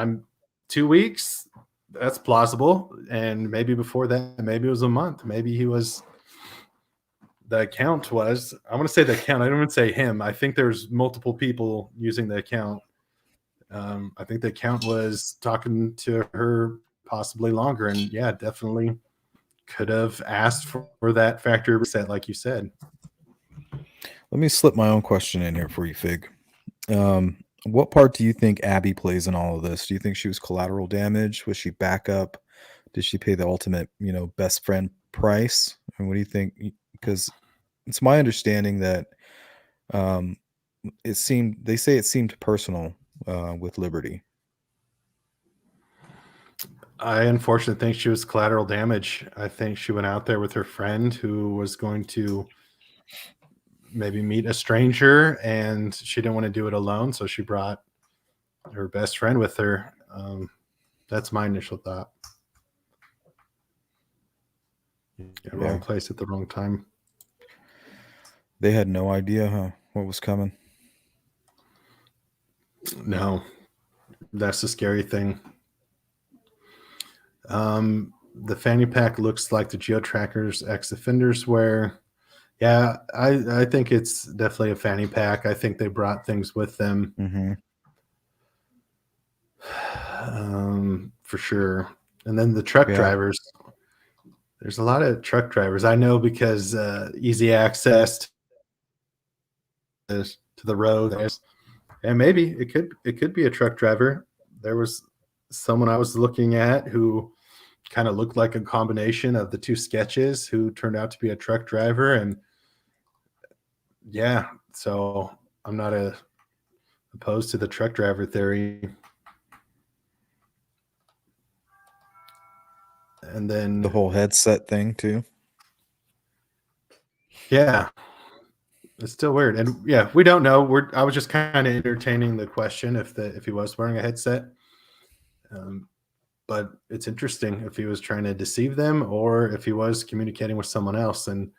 2 weeks. That's plausible. And maybe before that, maybe it was a month. Maybe he was. The account was. I want to say the account. I don't even say him. I think there's multiple people using the account. I think the account was talking to her possibly longer, and yeah, definitely could have asked for that factory reset, like you said. Let me slip my own question in here for you, Fig. What part do you think Abby plays in all of this? Do you think she was collateral damage? Was she backup? Did she pay the ultimate, best friend price? And what do you think? Because it's my understanding that they say it seemed personal with Liberty. I unfortunately think she was collateral damage. I think she went out there with her friend who was going to maybe meet a stranger, and she didn't want to do it alone, so she brought her best friend with her. That's my initial thought. Wrong place at the wrong time. They had no idea, huh? What was coming? No, that's the scary thing. The fanny pack looks like the GeoTracker's ex-offenders wear. Yeah, I think it's definitely a fanny pack. I think they brought things with them. For sure. And then the truck drivers. There's a lot of truck drivers. I know because easy access to the road. And maybe it could be a truck driver. There was someone I was looking at who kind of looked like a combination of the two sketches who turned out to be a truck driver. And yeah, so I'm not opposed to the truck driver theory. And then the whole headset thing too. Yeah, it's still weird. And yeah, we don't know. I was just kind of entertaining the question if he was wearing a headset. But it's interesting if he was trying to deceive them or if he was communicating with someone else. And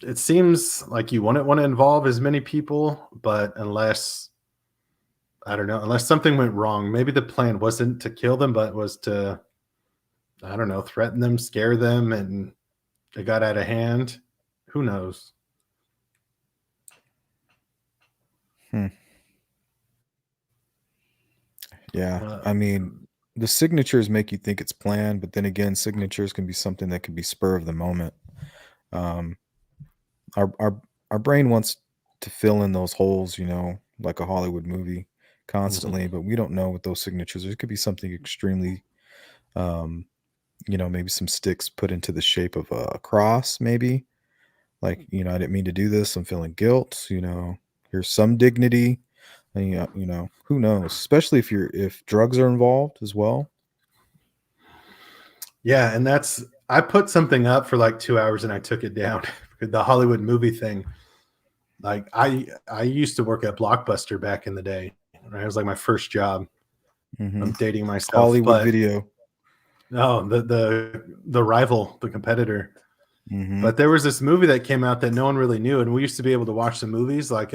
it seems like you wouldn't want to involve as many people, but unless something went wrong, maybe the plan wasn't to kill them, but was to, threaten them, scare them, and it got out of hand. Who knows? Yeah. I mean, the signatures make you think it's planned, but then again, signatures can be something that can be spur of the moment. Our brain wants to fill in those holes, like a Hollywood movie constantly, but we don't know what those signatures are. It could be something extremely, maybe some sticks put into the shape of a cross, maybe. Like, I didn't mean to do this. I'm feeling guilt, here's some dignity. And, who knows? Especially if drugs are involved as well. Yeah, and I put something up for like 2 hours and I took it down. The Hollywood movie thing. Like I used to work at Blockbuster back in the day. Right? It was like my first job. I'm dating myself. Hollywood Video. No, the rival, the competitor. But there was this movie that came out that no one really knew, and we used to be able to watch the movies like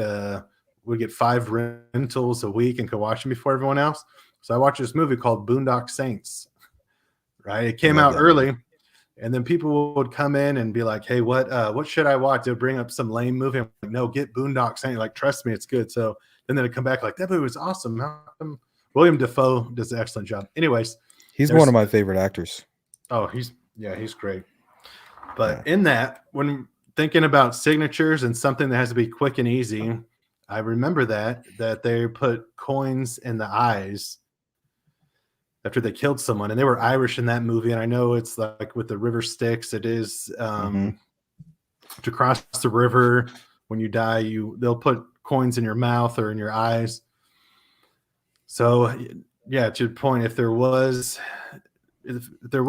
we'd get 5 rentals a week and could watch them before everyone else. So I watched this movie called Boondock Saints. Right, it came out early, and then people would come in and be like, "Hey, what should I watch?" They'd bring up some lame movie. I'm like, "No, get Boondock Saints. Like, trust me, it's good." So then they'd come back like, "That movie was awesome." William Dafoe does an excellent job. Anyways, he's one of my favorite actors. Oh, he's great. But in that, when thinking about signatures and something that has to be quick and easy, I remember that they put coins in the eyes after they killed someone, and they were Irish in that movie. And I know it's like with the river Styx, it is to cross the river when you die, they'll put coins in your mouth or in your eyes. So yeah, to your point, if there was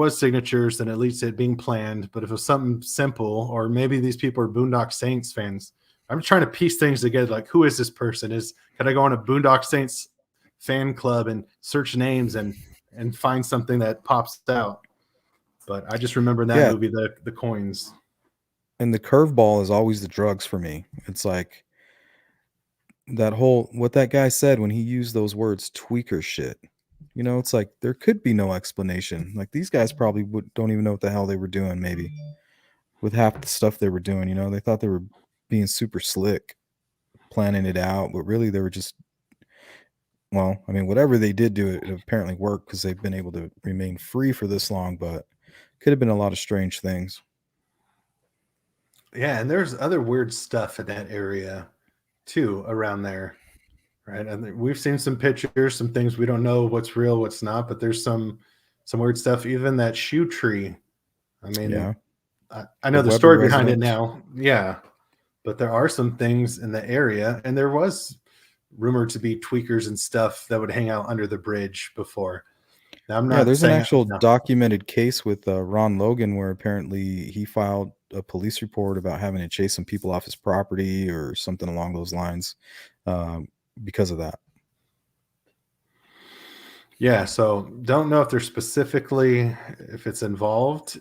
signatures, then at least it being planned. But if it was something simple, or maybe these people are Boondock Saints fans, I'm trying to piece things together. Like, who is this person? Could I go on a Boondock Saints fan club and search names and find something that pops out? But I just remember in that movie the coins. And the curveball is always the drugs for me. It's like that whole what that guy said when he used those words, tweaker shit. You know, it's like there could be no explanation. Like these guys probably don't even know what the hell they were doing, maybe with half the stuff they were doing. You know, they thought they were being super slick, planning it out, but really they were just, well, I mean, whatever they did do, it apparently worked because they've been able to remain free for this long, but could have been a lot of strange things. Yeah, and there's other weird stuff in that area too around there, right? And we've seen some pictures, some things we don't know what's real, what's not, but there's some weird stuff. Even that shoe tree. I mean, Yeah. I know the Weber story behind it residence. now. Yeah, but there are some things in the area, and there was rumored to be tweakers and stuff that would hang out under the bridge before. Now, I'm not There's an saying actual no. documented case with Ron Logan where apparently he filed a police report about having to chase some people off his property or something along those lines because of that. Yeah, so don't know if they're specifically if it's involved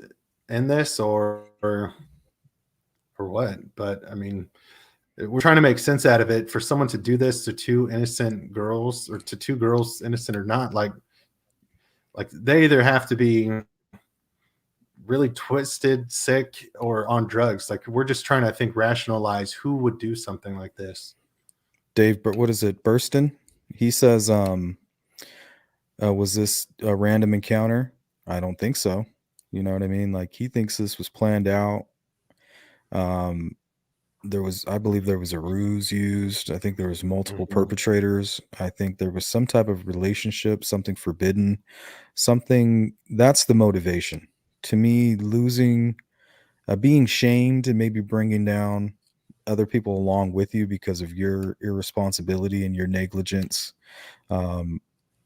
in this or what, but I mean, we're trying to make sense out of it. For someone to do this to two innocent girls, or to two girls, innocent or not, like they either have to be really twisted, sick, or on drugs. Like, we're just trying to, I think, rationalize who would do something like this. Dave, but what is it? Burston? He says, was this a random encounter? I don't think so. You know what I mean? Like, he thinks this was planned out. I believe there was a ruse used. I think there was multiple perpetrators. I think there was some type of relationship, something forbidden, something that's the motivation. To me, being shamed and maybe bringing down other people along with you because of your irresponsibility and your negligence.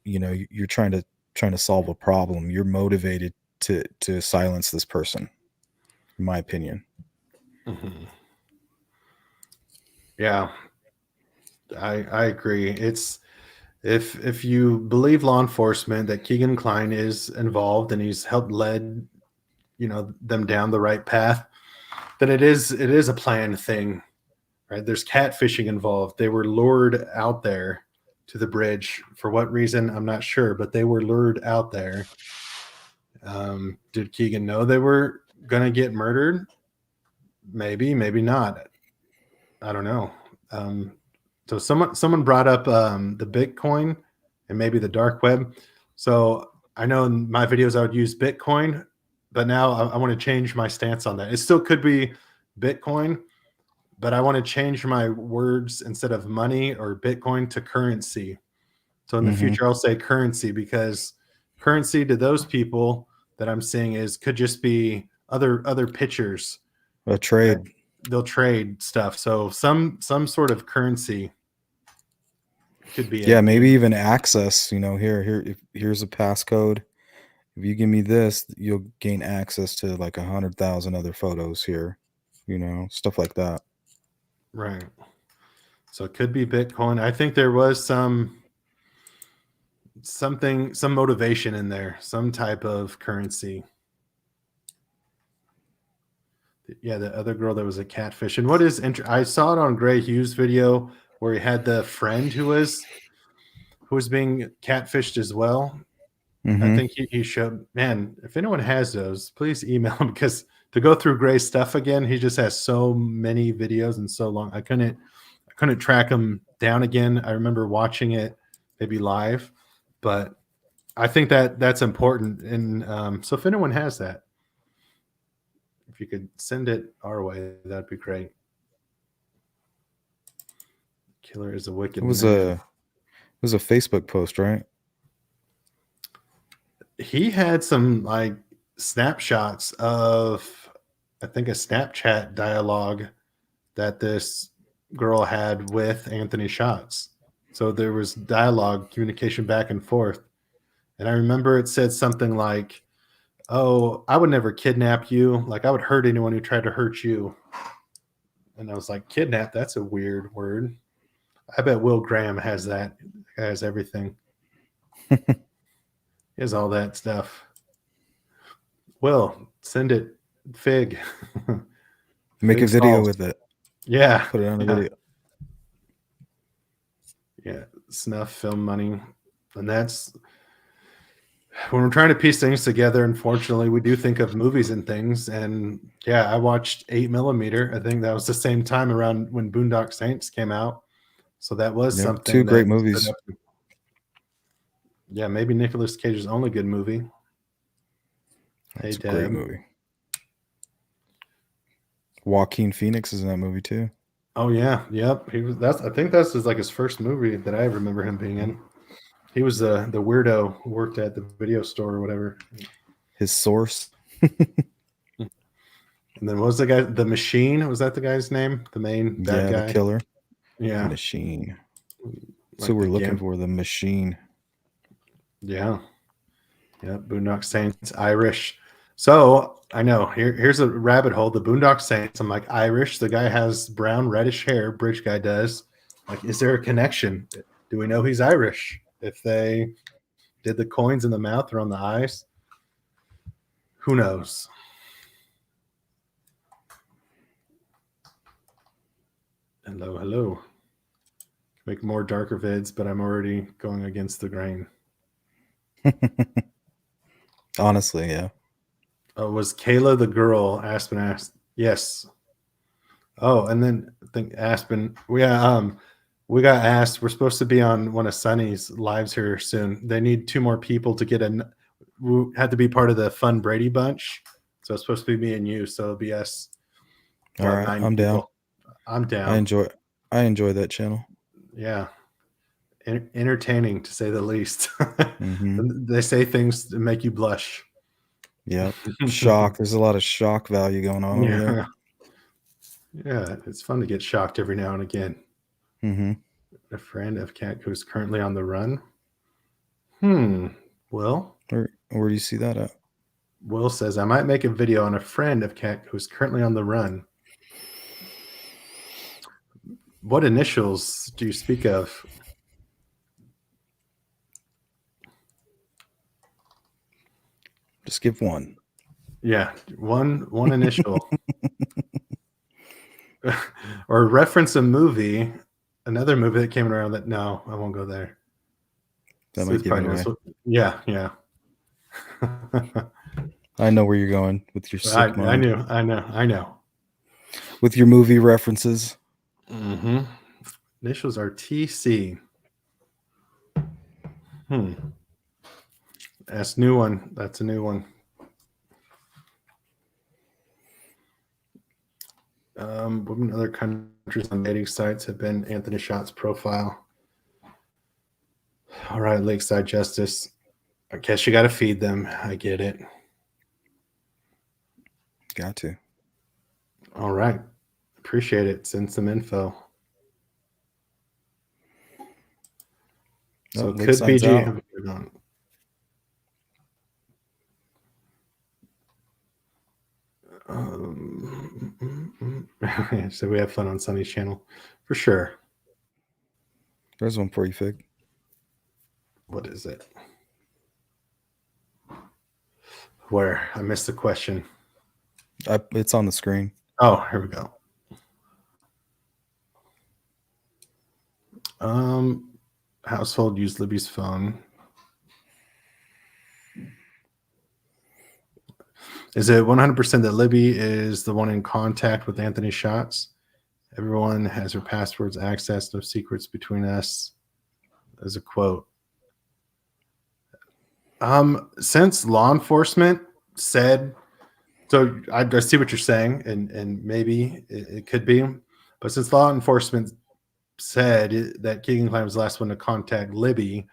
You're trying to solve a problem. You're motivated to silence this person, in my opinion. Mm-hmm. Yeah, I agree. It's if you believe law enforcement that Keegan Kline is involved and he's helped led them down the right path, then it is a planned thing, right? There's catfishing involved. They were lured out there to the bridge. For what reason, I'm not sure, but they were lured out there. Did Keegan know they were gonna get murdered? Maybe not. I don't know. So someone brought up the Bitcoin and maybe the dark web. So I know in my videos I would use Bitcoin, but now I want to change my stance on that. It still could be Bitcoin, but I want to change my words instead of money or Bitcoin to currency. So in the future, I'll say currency, because currency to those people that I'm seeing could just be other pictures. A trade. Right? They'll trade stuff. So some sort of currency could be it. Maybe even access. Here's a passcode. If you give me this, you'll gain access to like 100,000 other photos here. Stuff like that. Right. So it could be Bitcoin. I think there was some motivation in there, some type of currency. Yeah, the other girl that was a catfish. And what is I saw it on Gray Hughes' video where he had the friend who was being catfished as well. I think he showed, man, if anyone has those, please email him, because to go through Gray's stuff again, he just has so many videos and so long. I couldn't track him down again. I remember watching it maybe live, but I think that's important. And so if anyone has that, if you could send it our way, that'd be great. Killer is a wicked It was man. a Facebook post, right? He had some like snapshots of, I think, a Snapchat dialogue that this girl had with Anthony Shots. So there was dialogue, communication back and forth. And I remember it said something like, "Oh, I would never kidnap you. Like, I would hurt anyone who tried to hurt you." And I was like, "Kidnap? That's a weird word." I bet Will Graham has that. Has everything. He has all that stuff. Will, send it. Fig. Make a Fig's video false. with it. Yeah. Put it on a Yeah. video. Yeah. Snuff film money. And that's when we're trying to piece things together. Unfortunately, we do think of movies and things. And yeah, I watched 8mm. I think that was the same time around when Boondock Saints came out. So that was Yep, something. two great that stood movies. up. Yeah, maybe Nicolas Cage's only good movie. That's Hey, a great Deb. movie. Joaquin Phoenix is in that movie too. Oh yeah, yep. He was. I think that's his first movie that I remember him being in. He was the weirdo who worked at the video store or whatever. His Source. And then what was the guy? The Machine, was that the guy's name? The main bad guy. The killer. Yeah. Machine. Like So we're the looking game. for the Machine. Yeah. Yeah. Boondock Saints, Irish. So I know here's a rabbit hole. The Boondock Saints. I'm like, Irish. The guy has brown, reddish hair. Bridge guy does. Like, is there a connection? Do we know he's Irish? If they did the coins in the mouth or on the eyes, who knows? Hello, hello. Make more darker vids, but I'm already going against the grain. Honestly, yeah. Was Kayla the girl? Aspen asked. Yes. Oh, and then I think Aspen. We got asked. We're supposed to be on one of Sunny's lives here soon. They need 2 more people to get in. We had to be part of the Fun Brady bunch, so it's supposed to be me and you. So it'll be us. All right, 9 I'm down. people. I'm down. I enjoy that channel. Yeah. Entertaining to say the least. Mhm. They say things that make you blush. Yep. Shock. There's a lot of shock value going on over there. Yeah, it's fun to get shocked every now and again. Mm-hmm. A friend of Cat who's currently on the run. Well, Where do you see that at? Will says, I might make a video on a friend of Cat who's currently on the run. What initials do you speak of? Just give one. Yeah, one initial. Or reference a movie, another movie that came around that, no, I won't go there. That might give it away. Yeah. I know where you're going with your sick mind. I know. With your movie references. Mm-hmm. Initials are TC. That's a new one. That's a new one. What in other countries on dating sites have been Anthony Shots' profile? All right, Lakeside Justice. I guess you got to feed them. I get it. Got to. All right. Appreciate it. Send some info. So it could be Lakeside's out. So we have fun on Sunny's channel for sure. There's one for you, Fig. What is it? Where? I missed the question. It's on the screen. Oh, here we go. Household use Libby's phone. Is it 100% that Libby is the one in contact with Anthony Shots? Everyone has her passwords, access, no secrets between us. As a quote. Since law enforcement said, so I see what you're saying, and maybe it could be, but since law enforcement said that Keegan Klein was the last one to contact Libby.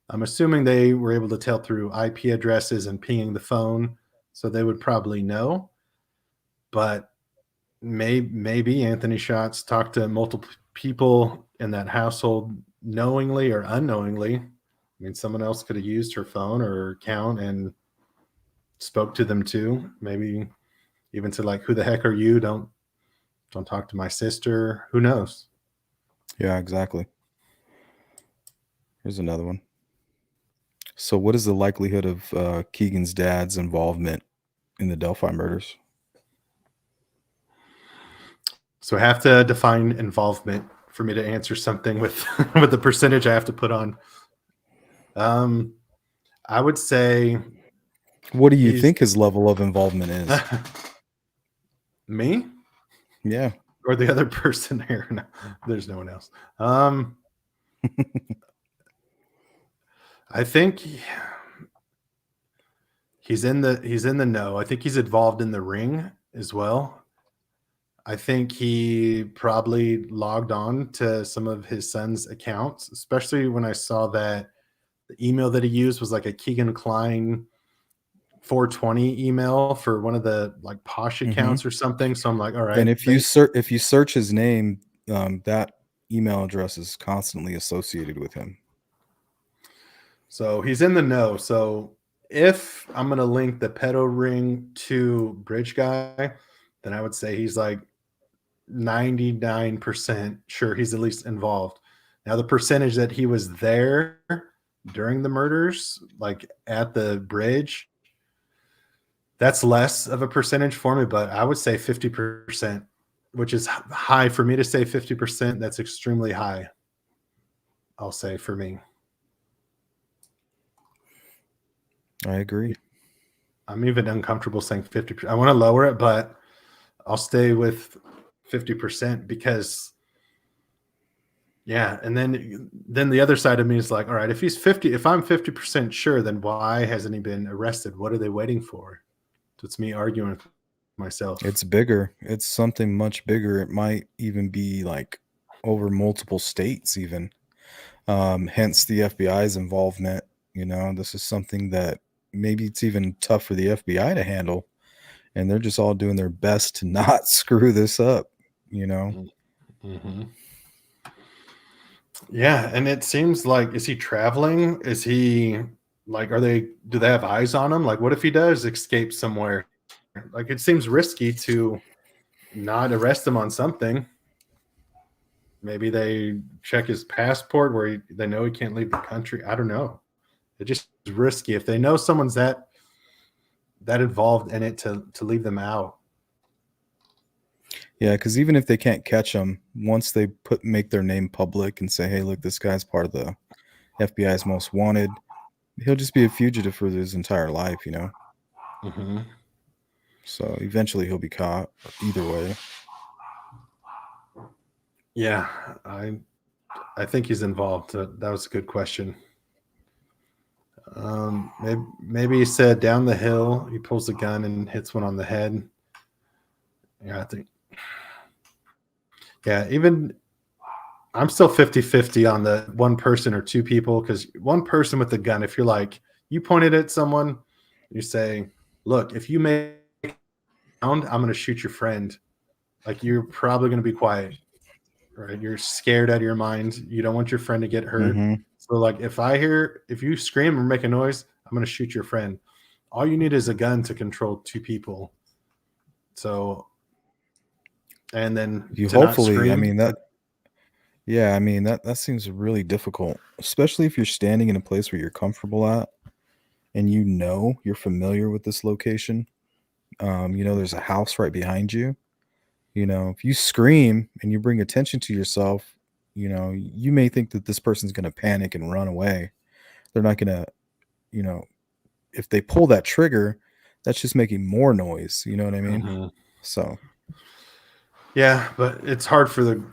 I'm assuming they were able to tell through IP addresses and pinging the phone, so they would probably know. But maybe Anthony Schatz talked to multiple people in that household knowingly or unknowingly. I mean, someone else could have used her phone or her account and spoke to them too. Maybe even said like, "Who the heck are you? Don't talk to my sister." Who knows? Yeah, exactly. Here's another one. So, what is the likelihood of Keegan's dad's involvement in the Delphi murders? So I have to define involvement for me to answer something with with the percentage I have to put on. I would say What do you he's think his level of involvement is? me Yeah. or the other person here. No, there's no one else. I think he's in the know. I think he's involved in the ring as well. I think he probably logged on to some of his son's accounts, especially when I saw that the email that he used was like a Keegan Klein 420 email for one of the like posh accounts or something. So I'm like, all right. And if you search his name, that email address is constantly associated with him. So he's in the know. So if I'm going to link the pedo ring to Bridge Guy, then I would say he's like 99% sure he's at least involved. Now, the percentage that he was there during the murders, like at the bridge, that's less of a percentage for me, but I would say 50%, which is high for me to say 50%. That's extremely high, I'll say, for me. I agree. I'm even uncomfortable saying 50%. I want to lower it, but I'll stay with 50% because, yeah. And then the other side of me is like, all right, if I'm 50% sure, then why hasn't he been arrested? What are they waiting for? So it's me arguing with myself. It's bigger. It's something much bigger. It might even be like over multiple states, even. Hence the FBI's involvement. This is something that maybe it's even tough for the FBI to handle, and they're just all doing their best to not screw this up. Mm-hmm. Yeah, and it seems like, is he traveling? Is he like, do they have eyes on him? Like, what if he does escape somewhere? Like, it seems risky to not arrest him on something. Maybe they check his passport where they know he can't leave the country. I don't know. It just is risky if they know someone's that involved in it to leave them out. Yeah, because even if they can't catch him, once they make their name public and say, "Hey, look, this guy's part of the FBI's most wanted," he'll just be a fugitive for his entire life. Mm-hmm. So eventually he'll be caught either way. Yeah, I think he's involved. That was a good question. Maybe he said down the hill, he pulls a gun and hits one on the head. Yeah, I think. Yeah, even I'm still 50-50 on the one person or two people, because one person with a gun, if you're like, you pointed at someone, you say, look, if you make a sound, I'm going to shoot your friend. Like, you're probably going to be quiet, right? You're scared out of your mind. You don't want your friend to get hurt. Mm-hmm. So like, if you scream or make a noise, I'm going to shoot your friend. All you need is a gun to control two people. So, and then You to not hopefully, scream, I mean that seems really difficult, especially if you're standing in a place where you're comfortable at and you're familiar with this location. There's a house right behind you. If you scream and you bring attention to yourself, you may think that this person's going to panic and run away. They're not going to, if they pull that trigger, that's just making more noise. You know what I mean? Mm-hmm. So, yeah, but it's hard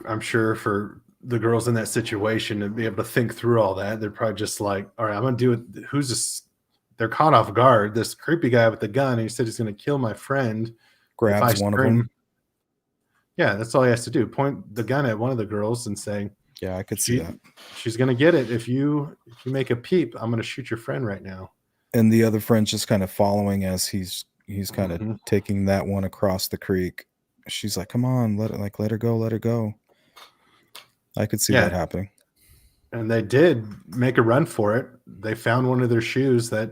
I'm sure for the girls in that situation to be able to think through all that. They're probably just like, all right, I'm going to do it. Who's this? They're caught off guard. This creepy guy with the gun, he said he's going to kill my friend. grabs one of them. Yeah, that's all he has to do. Point the gun at one of the girls and say, Yeah, I could see that. She's gonna get it. If you make a peep, I'm gonna shoot your friend right now. And the other friend's just kind of following as he's kind of Mhm. taking that one across the creek. She's like, "Come on, let her go, let her go." I could see that Yeah, happening. and they did make a run for it. They found one of their shoes. That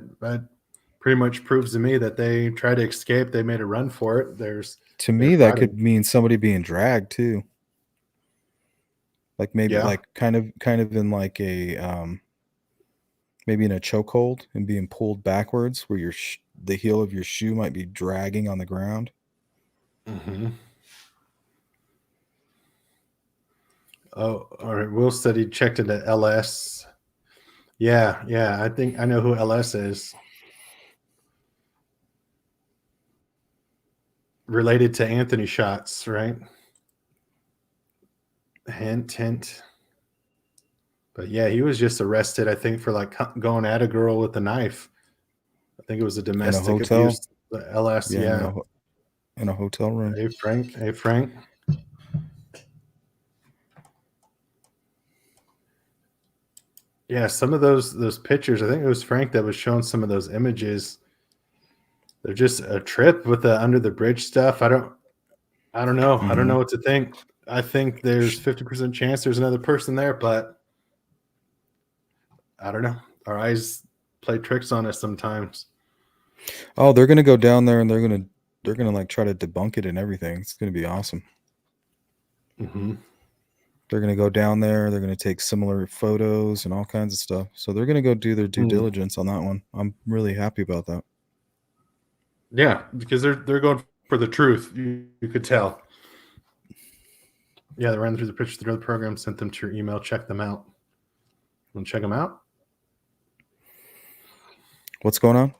pretty much proves to me that they tried to escape. They made a run for it. To There's me, that could mean somebody being dragged too. Like maybe Yeah. like kind of in like a maybe in a chokehold and being pulled backwards, where the heel of your shoe might be dragging on the ground. Mm-hmm. Oh, all right. Will said he checked into LS. Yeah, I think I know who LS is. Related to Anthony Shots, right? Hint. But yeah, he was just arrested, I think, for like going at a girl with a knife. I think it was a In a domestic hotel. abuse. The LS, Yeah, yeah. in a hotel room. Hey Frank. Yeah, some of those pictures. I think it was Frank that was showing some of those images. They're just a trip with the under the bridge stuff. I don't know. I don't Mhm. know what to think. I think there's 50% chance there's another person there, but I don't know. Our eyes play tricks on us sometimes. Oh, they're gonna go down there and they're gonna like try to debunk it and everything. It's gonna be awesome. Mm-hmm. They're gonna go down there. They're gonna take similar photos and all kinds of stuff. So they're gonna go do their due diligence on that one. I'm really happy about that. Yeah, because they're going for the truth. You could tell. Yeah, they ran through the pictures through the program, sent them to your email. Check them out. Want to check them out? What's going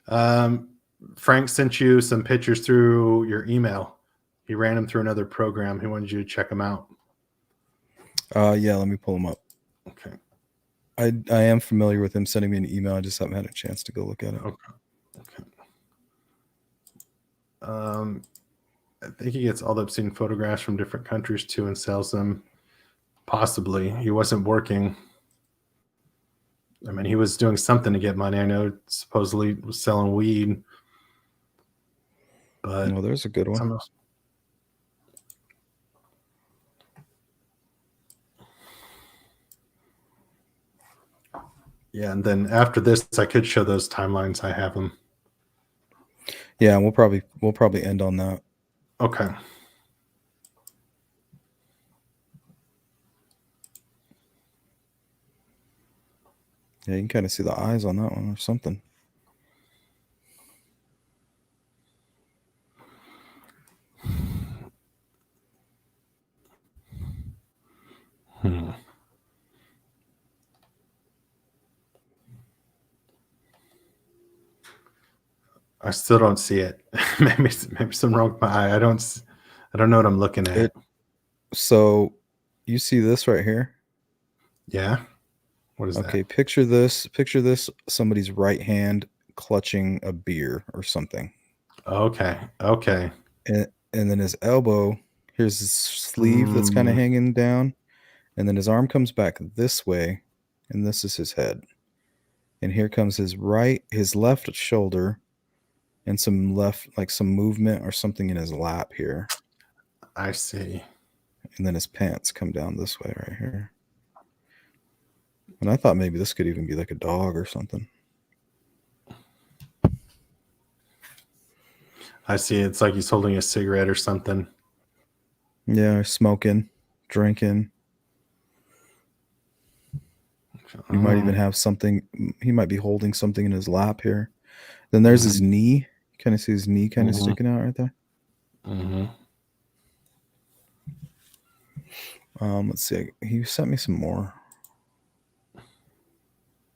Um, Frank sent you some pictures through your email. He ran them through another program. He wanted you to check them out. on? Yeah, let me pull them up. Okay. I am familiar with him sending me an email. I just haven't had a chance to go look at it. Okay. I think he gets all the obscene photographs from different countries too and sells them. Possibly. He wasn't working. I mean, he was doing something to get money. I know supposedly was selling weed. But Well, there's a good one. Yeah, and then after this, I could show those timelines. I have them. Yeah, we'll probably end on that. Okay. Yeah, you can kind of see the eyes on that one or something. I still don't see it. maybe something wrong with my eye. I don't know what I'm looking at. So you see this right here? Yeah. What is Okay, that? picture this. Picture this. Somebody's right hand clutching a beer or something. Okay. And then his elbow, here's his sleeve that's kind of hanging down. And then his arm comes back this way. And this is his head. And here comes his left shoulder and some movement or something in his lap here. I see. And then his pants come down this way right here. And I thought maybe this could even be like a dog or something. I see. It's like he's holding a cigarette or something. Yeah, smoking, drinking. He might even have something. He might be holding something in his lap here. Then there's his knee. Kind of see his knee kind of sticking out right there. Let's see. He sent me some more.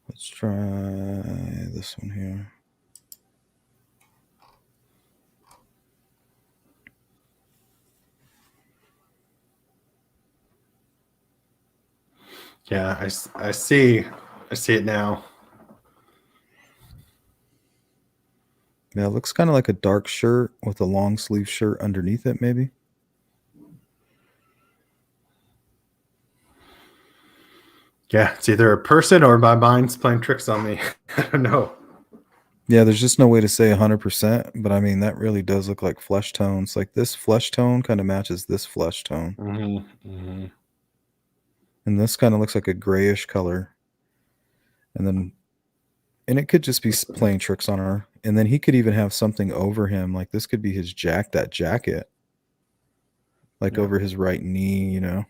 Let's try this one here. Yeah, I see it now. Yeah, it looks kind of like a dark shirt with a long sleeve shirt underneath it, maybe. Yeah, it's either a person or my mind's playing tricks on me. I don't know. Yeah, there's just no way to say 100%, but I mean, that really does look like flesh tones. Like this flesh tone kind of matches this flesh tone. Mm-hmm. And this kind of looks like a grayish color. And it could just be playing tricks on her. And then he could even have something over him. Like this could be his that jacket. Like over his right knee, you know?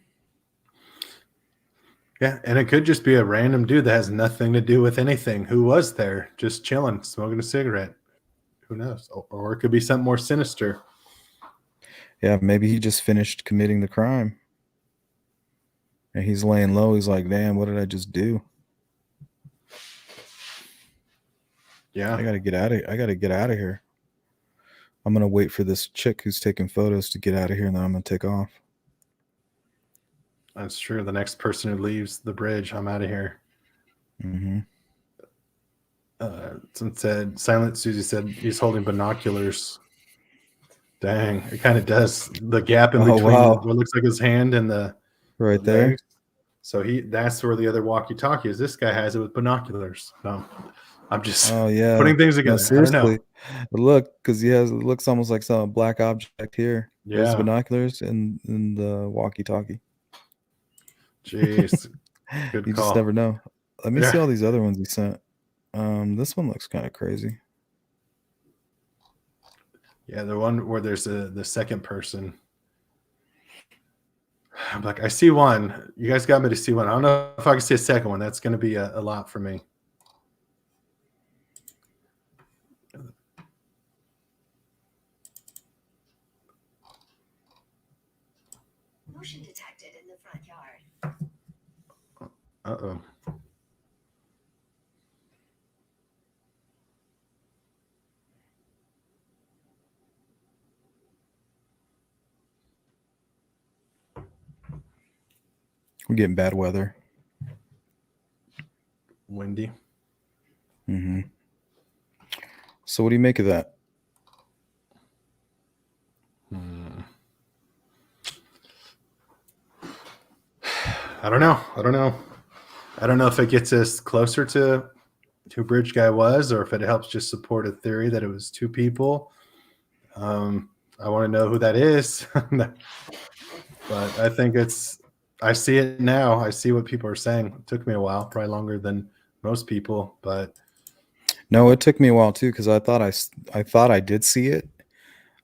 Yeah, and it could just be a random dude that has nothing to do with anything who was there, just chilling, smoking a cigarette. Who knows? Or it could be something more sinister. Yeah, maybe he just finished committing the crime. And he's laying low. He's like, damn, what did I just do? Yeah. I gotta get out of here. I'm gonna wait for this chick who's taking photos to get out of here, and then I'm gonna take off. That's true. The next person who leaves the bridge, I'm out of here. Mm-hmm. Some said, Silent Susie said he's holding binoculars. Dang, it kind of does. The gap in between what looks like his hand and the right there. legs. So that's where the other walkie-talkie is. This guy has it with binoculars. No, I'm just putting things together. No, seriously. I don't know. Look, because it looks almost like some black object here. Yeah. There's binoculars and the walkie-talkie. Jeez. Good You call. just never know. Let me see all these other ones he sent. This one looks kind of crazy. Yeah, the one where there's the second person. I'm like, I see one. You guys got me to see one. I don't know if I can see a second one. That's going to be a lot for me. Motion detected in the front yard. Uh-oh. We're getting bad weather. Windy. Mm-hmm. So what do you make of that? I don't know. I don't know if it gets us closer to who Bridge Guy was, or if it helps just support a theory that it was two people. I want to know who that is. But I think I see it now. I see what people are saying. It took me a while, probably longer than most people, but no, it took me a while too, because I thought I did see it.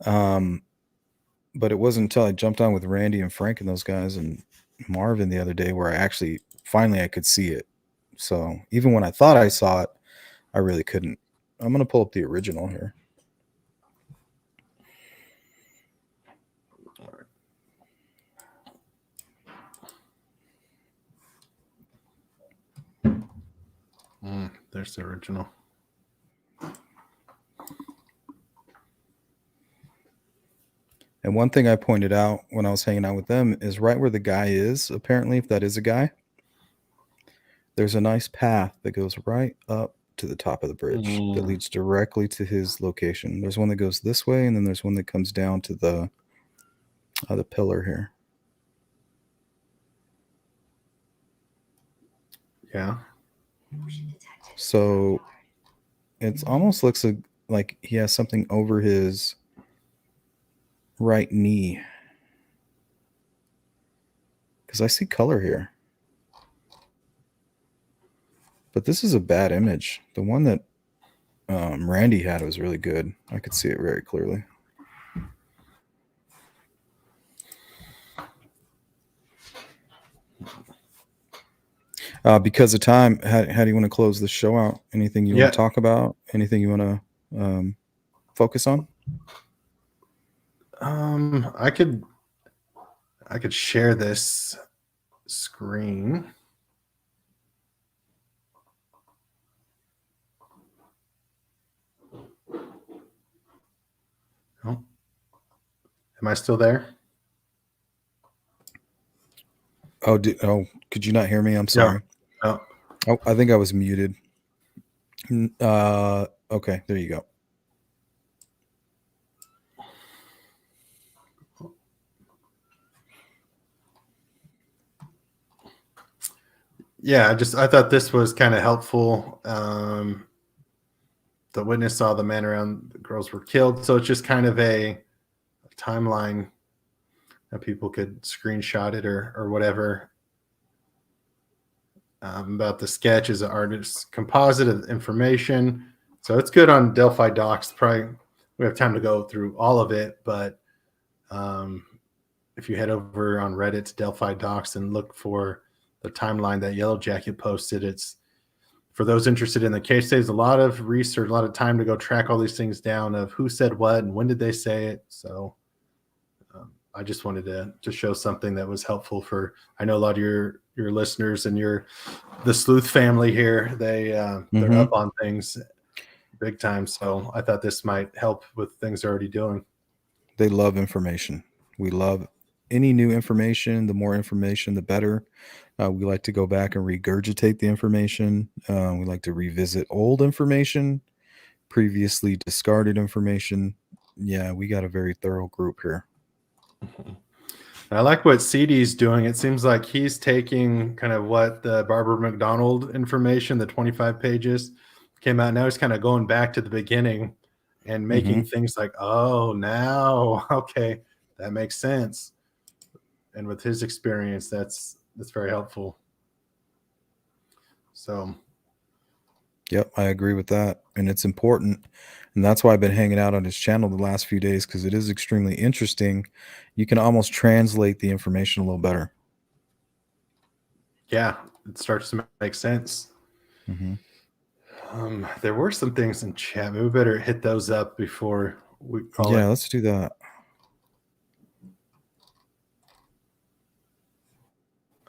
But it wasn't until I jumped on with Randy and Frank and those guys and Marvin the other day where I finally could see it. So even when I thought I saw it, I really couldn't. I'm gonna pull up the original here. There's the original. And one thing I pointed out when I was hanging out with them is right where the guy is, apparently, if that is a guy, there's a nice path that goes right up to the top of the bridge that leads directly to his location. There's one that goes this way, and then there's one that comes down to the pillar here. Yeah. So it almost looks like he has something over his right knee, because I see color here. But this is a bad image. The one that Randy had was really good. I could see it very clearly. Because of time, how do you want to close this show out? Anything you want to talk about? Anything you want to focus on? I could share this screen. Oh. Am I still there? Oh, could you not hear me? I'm sorry. No. Oh, I think I was muted. Okay, there you go. Yeah, I thought this was kind of helpful. The witness saw the man around the girls were killed, so it's just kind of a timeline that people could screenshot it or whatever. About the sketch is an artist's composite of information, so it's good on Delphi Docs. Probably we have time to go through all of it, but if you head over on Reddit to Delphi Docs and look for the timeline that Yellow Jacket posted, it's for those interested in the case. Saves a lot of research, a lot of time to go track all these things down of who said what and when did they say it. So I just wanted to show something that was helpful for, I know a lot of your listeners and the sleuth family here, they're up on things big time. So I thought this might help with things they're already doing. They love information. We love any new information. The more information, the better. We like to go back and regurgitate the information. We like to revisit old information, previously discarded information. Yeah, we got a very thorough group here. I like what CD's doing. It seems like he's taking kind of what the Barbara McDonald information, the 25 pages came out. Now he's kind of going back to the beginning and making things like, oh, now, okay, that makes sense. And with his experience, that's very helpful. So, yep, I agree with that. And it's important. And that's why I've been hanging out on his channel the last few days, because it is extremely interesting. You can almost translate the information a little better. Yeah, it starts to make sense. There were some things in chat. Maybe we better hit those up before we call it. Yeah, let's do that.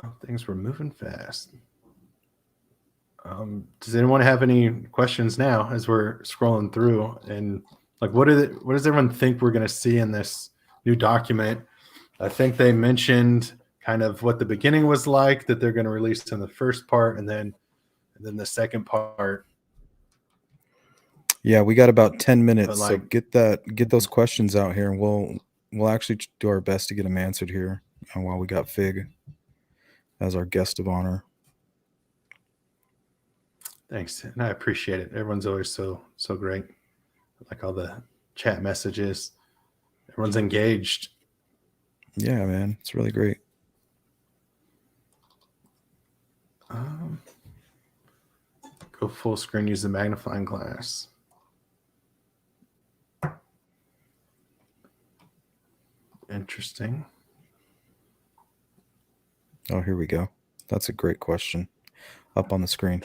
Oh, things were moving fast. Does anyone have any questions now as we're scrolling through? And like, what does everyone think we're going to see in this new document? I think they mentioned kind of what the beginning was like, that they're going to release in the first part, and then the second part. Yeah, we got about 10 minutes. Like, so get those questions out here, and we'll actually do our best to get them answered here while we got Fig as our guest of honor. Thanks, and I appreciate it. Everyone's always so great. I like all the chat messages. Everyone's engaged. Yeah, man, it's really great. Go full screen. Use the magnifying glass. Interesting. Oh, here we go. That's a great question. Up on the screen.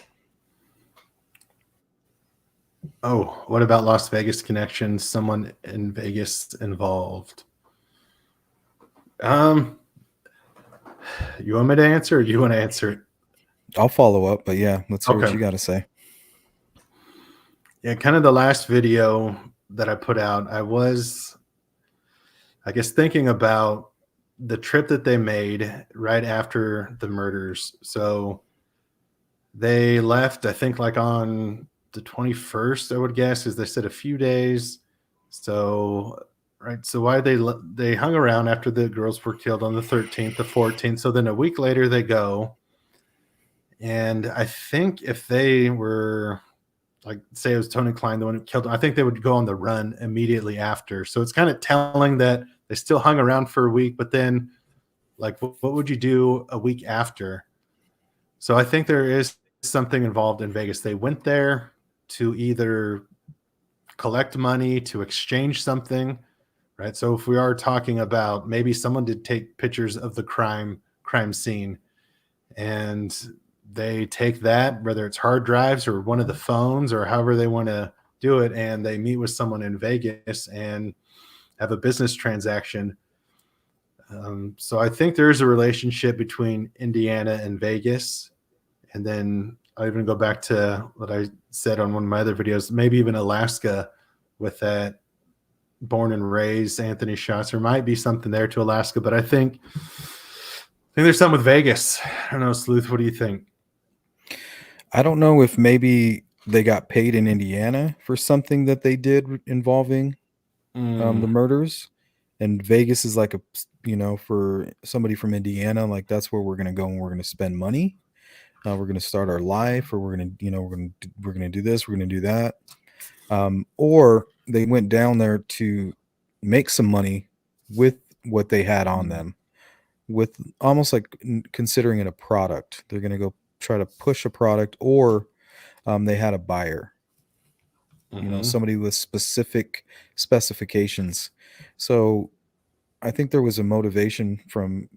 Oh, what about Las Vegas connections? Someone in Vegas involved. You want me to answer, or you want to answer it? I'll follow up, but yeah, let's hear what you got to say. Yeah, kind of the last video that I put out, I was, I guess, thinking about the trip that they made right after the murders. So they left, I think, like on the 21st, I would guess, as they said, a few days. So, right. So why they hung around after the girls were killed on the 13th, the 14th. So then a week later they go. And I think if they were, like, say it was Tony Klein, the one who killed him, I think they would go on the run immediately after. So it's kind of telling that they still hung around for a week, but then, like, what would you do a week after? So I think there is something involved in Vegas. They went there to either collect money, to exchange something, right? So if we are talking about maybe someone did take pictures of the crime scene, and they take that, whether it's hard drives or one of the phones or however they want to do it, and they meet with someone in Vegas and have a business transaction. So I think there's a relationship between Indiana and Vegas. And then I'll even go back to what I said on one of my other videos, maybe even Alaska with that born and raised Anthony Schatz. There might be something there to Alaska, but I think there's something with Vegas. I don't know, Sleuth, what do you think? I don't know if maybe they got paid in Indiana for something that they did involving the murders, and Vegas is like for somebody from Indiana, like that's where we're going to go and we're going to spend money. we're going to start our life, or we're going to, we're going to do this, we're going to do that. Or they went down there to make some money with what they had on them, with almost like considering it a product. They're going to go try to push a product, or they had a buyer, somebody with specific specifications. So I think there was a motivation from,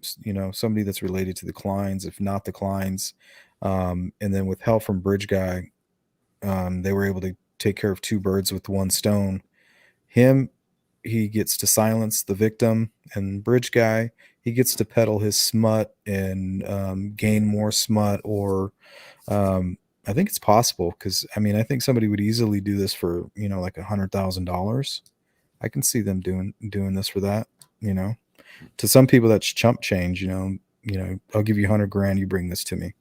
somebody that's related to the Kleins, if not the Kleins. And then with help from Bridge Guy, they were able to take care of two birds with one stone. He gets to silence the victim, and Bridge Guy, he gets to peddle his smut and gain more smut. Or I think it's possible, because I think somebody would easily do this for like $100,000. I can see them doing this for that. To some people that's chump change. I'll give you $100,000, you bring this to me.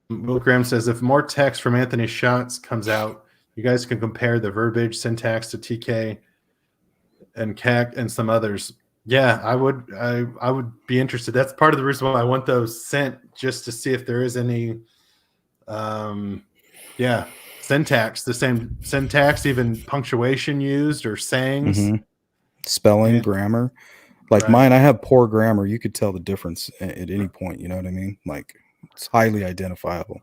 Will Graham says, if more text from Anthony Shots comes out, you guys can compare the verbiage syntax to TK and CAC and some others. Yeah, I would be interested. That's part of the reason why I want those sent, just to see if there is any syntax, the same syntax, even punctuation used, or sayings, spelling, grammar. Like right. Mine, I have poor grammar. You could tell the difference at any point. You know what I mean? Like, it's highly identifiable.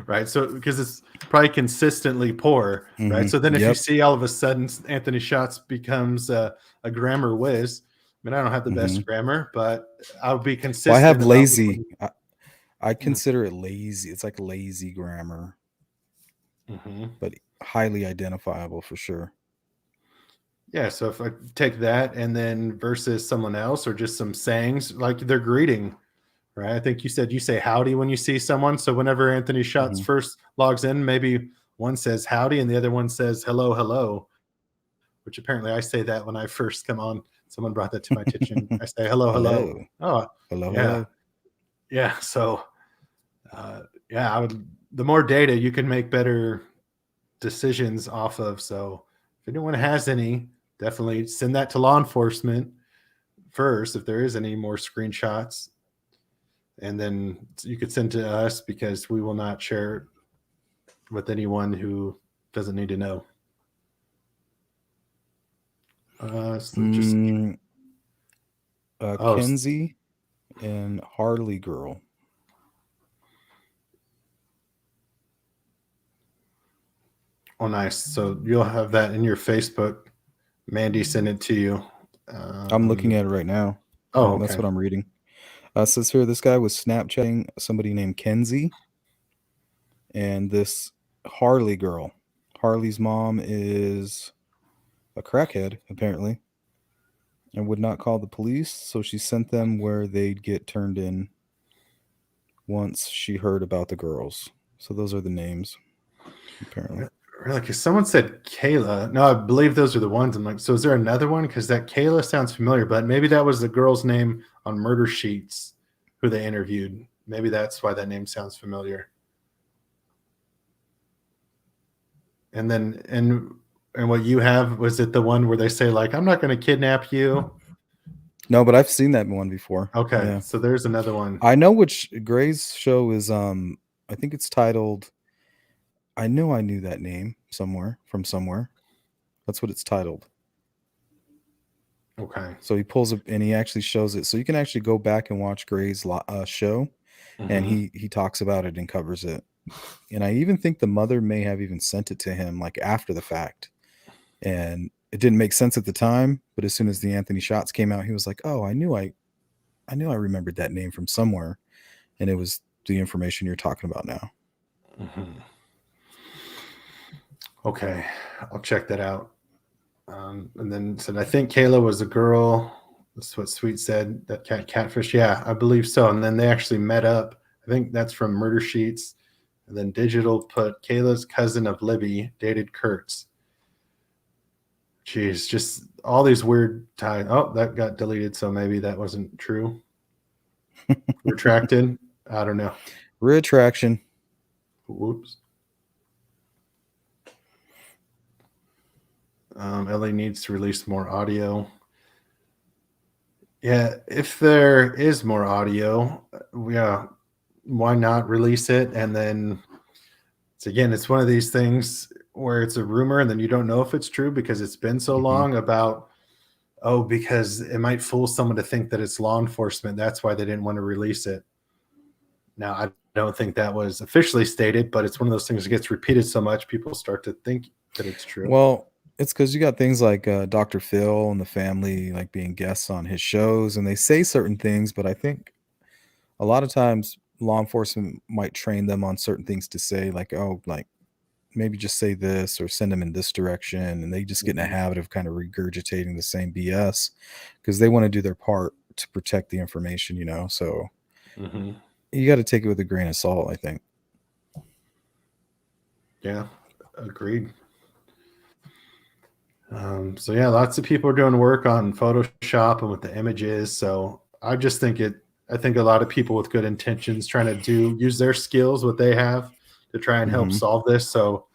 Right. So because it's probably consistently poor, right? So then if you see all of a sudden Anthony Shots becomes a grammar whiz, I mean, I don't have the best grammar, but I'll be consistent. Well, I have lazy. I consider it lazy. It's like lazy grammar, but highly identifiable for sure. Yeah. So if I take that and then versus someone else, or just some sayings like their greeting, right? I think you said you say howdy when you see someone. So whenever Anthony Shots first logs in, maybe one says howdy and the other one says hello, hello, which apparently I say that when I first come on. Someone brought that to my attention. I say hello, hello. Oh, hello, yeah. hello. Yeah. So, I would. The more data you can make better decisions off of. So, if anyone has any, definitely send that to law enforcement first, if there is any more screenshots, and then you could send to us, because we will not share it with anyone who doesn't need to know. Kenzie and Harley Girl. Oh, nice. So you'll have that in your Facebook. Mandy sent it to you. I'm looking at it right now. Oh, okay. That's what I'm reading. It says here, this guy was Snapchatting somebody named Kenzie, and this Harley Girl. Harley's mom is a crackhead, apparently, and would not call the police, so she sent them where they'd get turned in once she heard about the girls. So those are the names, apparently. Really? Because someone said Kayla. No, I believe those are the ones. I'm like, so is there another one? Because that Kayla sounds familiar, but maybe that was the girl's name on Murder Sheets who they interviewed. Maybe that's why that name sounds familiar. And then, and what you have, was it the one where they say, like, I'm not going to kidnap you? No, but I've seen that one before. Okay, yeah. So there's another one. I know which Gray's show is. I think it's titled. I know I knew that name from somewhere. That's what it's titled. Okay. So he pulls up and he actually shows it. So you can actually go back and watch Gray's show, and he talks about it and covers it. And I even think the mother may have even sent it to him, like, after the fact. And it didn't make sense at the time, but as soon as the Anthony Shots came out, he was like, "Oh, I knew I remembered that name from somewhere," and it was the information you're talking about now. Okay, I'll check that out. And then said, I think Kayla was a girl. That's what Sweet said. That catfish. Yeah, I believe so. And then they actually met up. I think that's from Murder Sheets. And then Digital put Kayla's cousin of Libby dated Kurtz. Jeez, just all these weird ties. Oh, that got deleted, so maybe that wasn't true. Retracted. I don't know. Retraction. Whoops. Ellie needs to release more audio. Yeah, if there is more audio, yeah, why not release it? And then it's one of these things where it's a rumor and then you don't know if it's true because it's been so Mhm. long about, oh, because it might fool someone to think that it's law enforcement. That's why they didn't want to release it. Now, I don't think that was officially stated, but it's one of those things that gets repeated so much, people start to think that it's true. Well, it's because you got things like, Dr. Phil and the family, like, being guests on his shows, and they say certain things, but I think a lot of times law enforcement might train them on certain things to say, like, "Oh, like, maybe just say this or send them in this direction," and they just get in a Mhm, habit of kinda regurgitating the same BS because they wanna do their part to protect the information, so mhm. you gotta take it with a grain of salt, I think. Yeah, agreed. So yeah, lots of people are doing work on Photoshop and with the images. So I just think I think a lot of people with good intentions trying to use their skills, what they have, to try and help Mhm. solve this. So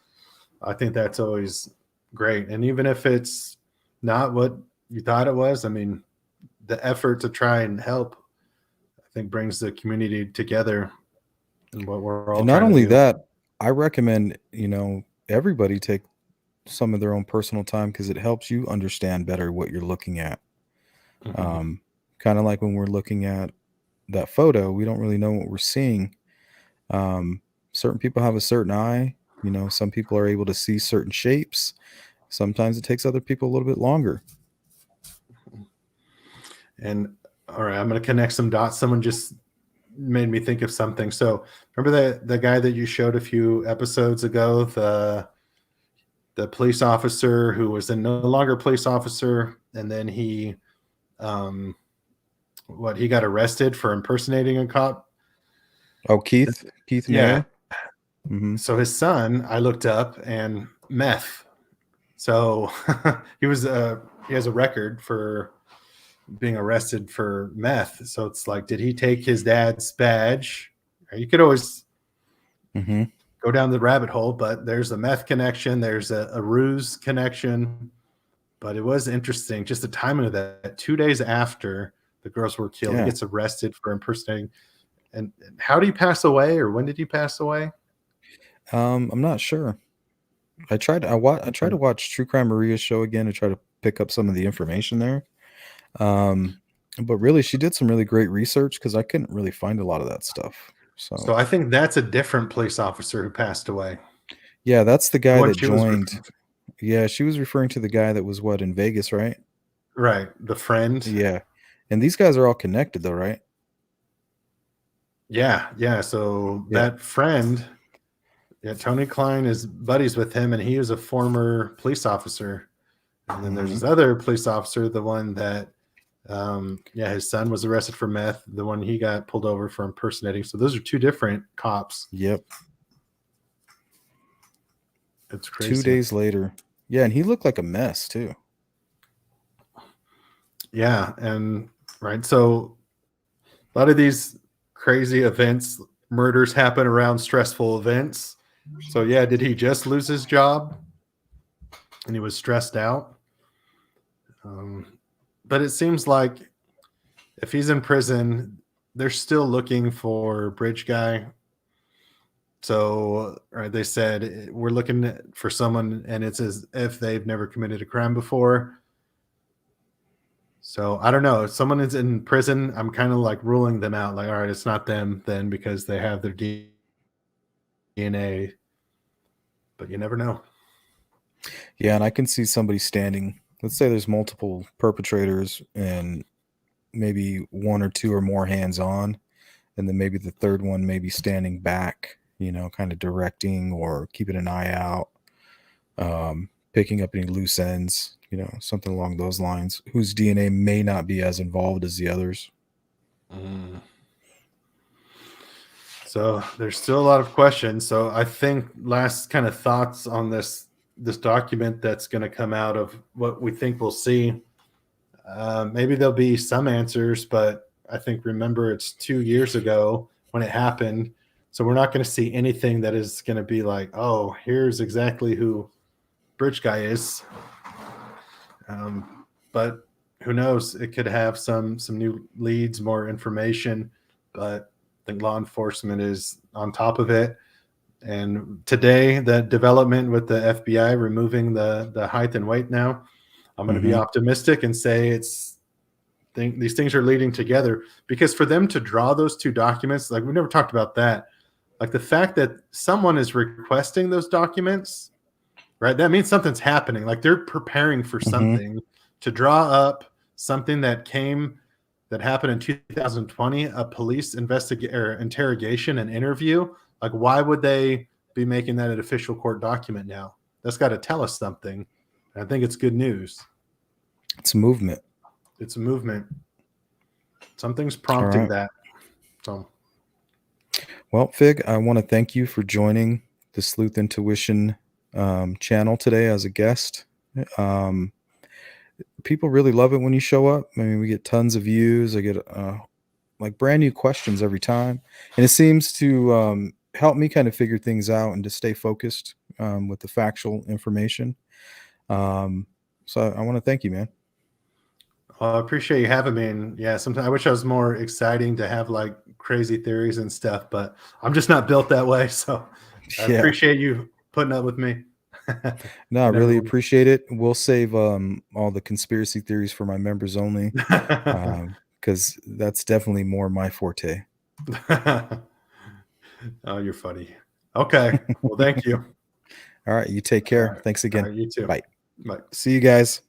I think that's always great. And even if it's not what you thought it was, I mean, the effort to try and help, I think, brings the community together and what we're all And not trying to only do. that, I recommend, everybody take some of their own personal time because it helps you understand better what you're looking at. Mhm. Um, Kinda like when we're looking at that photo, we don't really know what we're seeing. Certain people have a certain eye, some people are able to see certain shapes. Sometimes it takes other people a little bit longer. And all right, I'm going to connect some dots. Someone just made me think of something. So remember the guy that you showed a few episodes ago, the police officer who was no longer a police officer, and then um he got arrested for impersonating a cop. Oh, Keith Yeah. Nair? Mhm. So his son, I looked up, and meth. So he has a record for being arrested for meth. So it's like, did he take his dad's badge? You could always Mhm. go down the rabbit hole, but there's a meth connection, there's a ruse connection. But it was interesting, just the timing of that. 2 days after the girls were killed, he Yeah. gets arrested for impersonating. And how did he pass away, or when did he pass away? I'm not sure. I tried Okay. to watch True Crime Maria's show again to try to pick up some of the information there. Um, but really, she did some really great research because I couldn't really find a lot of that stuff. So So, I think that's a different police officer who passed away. yeah, that's the The guy one that she was joined. Yeah, she was referring to the guy that was what, in Vegas, right? right, the friend. Yeah. And these guys are all connected though, right? Yeah, yeah. So Yeah. that friend, yeah, Tony Klein is buddies with him, and he was a former police officer. And then there's Mhm. this other police officer, the one that, yeah, his son was arrested for meth, the one he got pulled over for impersonating. So those are two different cops. Yep. It's 2 crazy. days later. Yeah, and he looked like a mess too. Yeah. And right. So a lot of these crazy events, murders happen around stressful events. So, yeah, did he just lose his job and he was stressed out? Um, but it seems like if he's in prison, they're still looking for Bridge Guy. So, right, they said we're looking for someone, and it's as if they've never committed a crime before. So I don't know. If someone is in prison, I'm kind of like ruling them out. Like, all right, it's not them then because they have their DNA. But you never know. Yeah, and I can see somebody standing. Let's say there's multiple perpetrators and maybe one or two or more hands on, and then maybe the third one maybe standing back, kind of directing or keeping an eye out, picking up any loose ends, something along those lines, whose DNA may not be as involved as the others. Mm. So there's still a lot of questions. So I think last kind of thoughts on this document that's going to come out of what we think we'll see. Maybe there'll be some answers, but I think remember it's 2 years ago when it happened. So we're not going to see anything that is going to be like, oh, here's exactly who Bridge Guy is. But who knows? It could have some new leads, more information, but I think law enforcement is on top of it. And today, the development with the FBI removing the height and weight now, I'm going to be optimistic and say these things are leading together, because for them to draw those two documents, like we never talked about that, like the fact that someone is requesting those documents, right? That means something's happening. Like they're preparing for something to draw up something that happened in 2020, a police interrogation and interview. Like, why would they be making that an official court document now? That's got to tell us something. And I think it's good news. It's a movement. It's a movement. Something's prompting that. So, well, Fig, I want to thank you for joining the Sleuth Intuition channel today as a guest. People really love it when you show up. I mean, we get tons of views. I get like brand new questions every time, and it seems to help me kind of figure things out and to stay focused with the factual information. So I want to thank you, man. I appreciate you having me. And yeah, sometimes I wish I was more exciting to have like crazy theories and stuff, but I'm just not built that way. So I appreciate you putting up with me. No, I really appreciate it. We'll save all the conspiracy theories for my members only, because that's definitely more my forte. Oh, you're funny. Okay. Well, thank you. All right. You take care. All right. Thanks again. All right, you too. Bye. Bye. See you guys.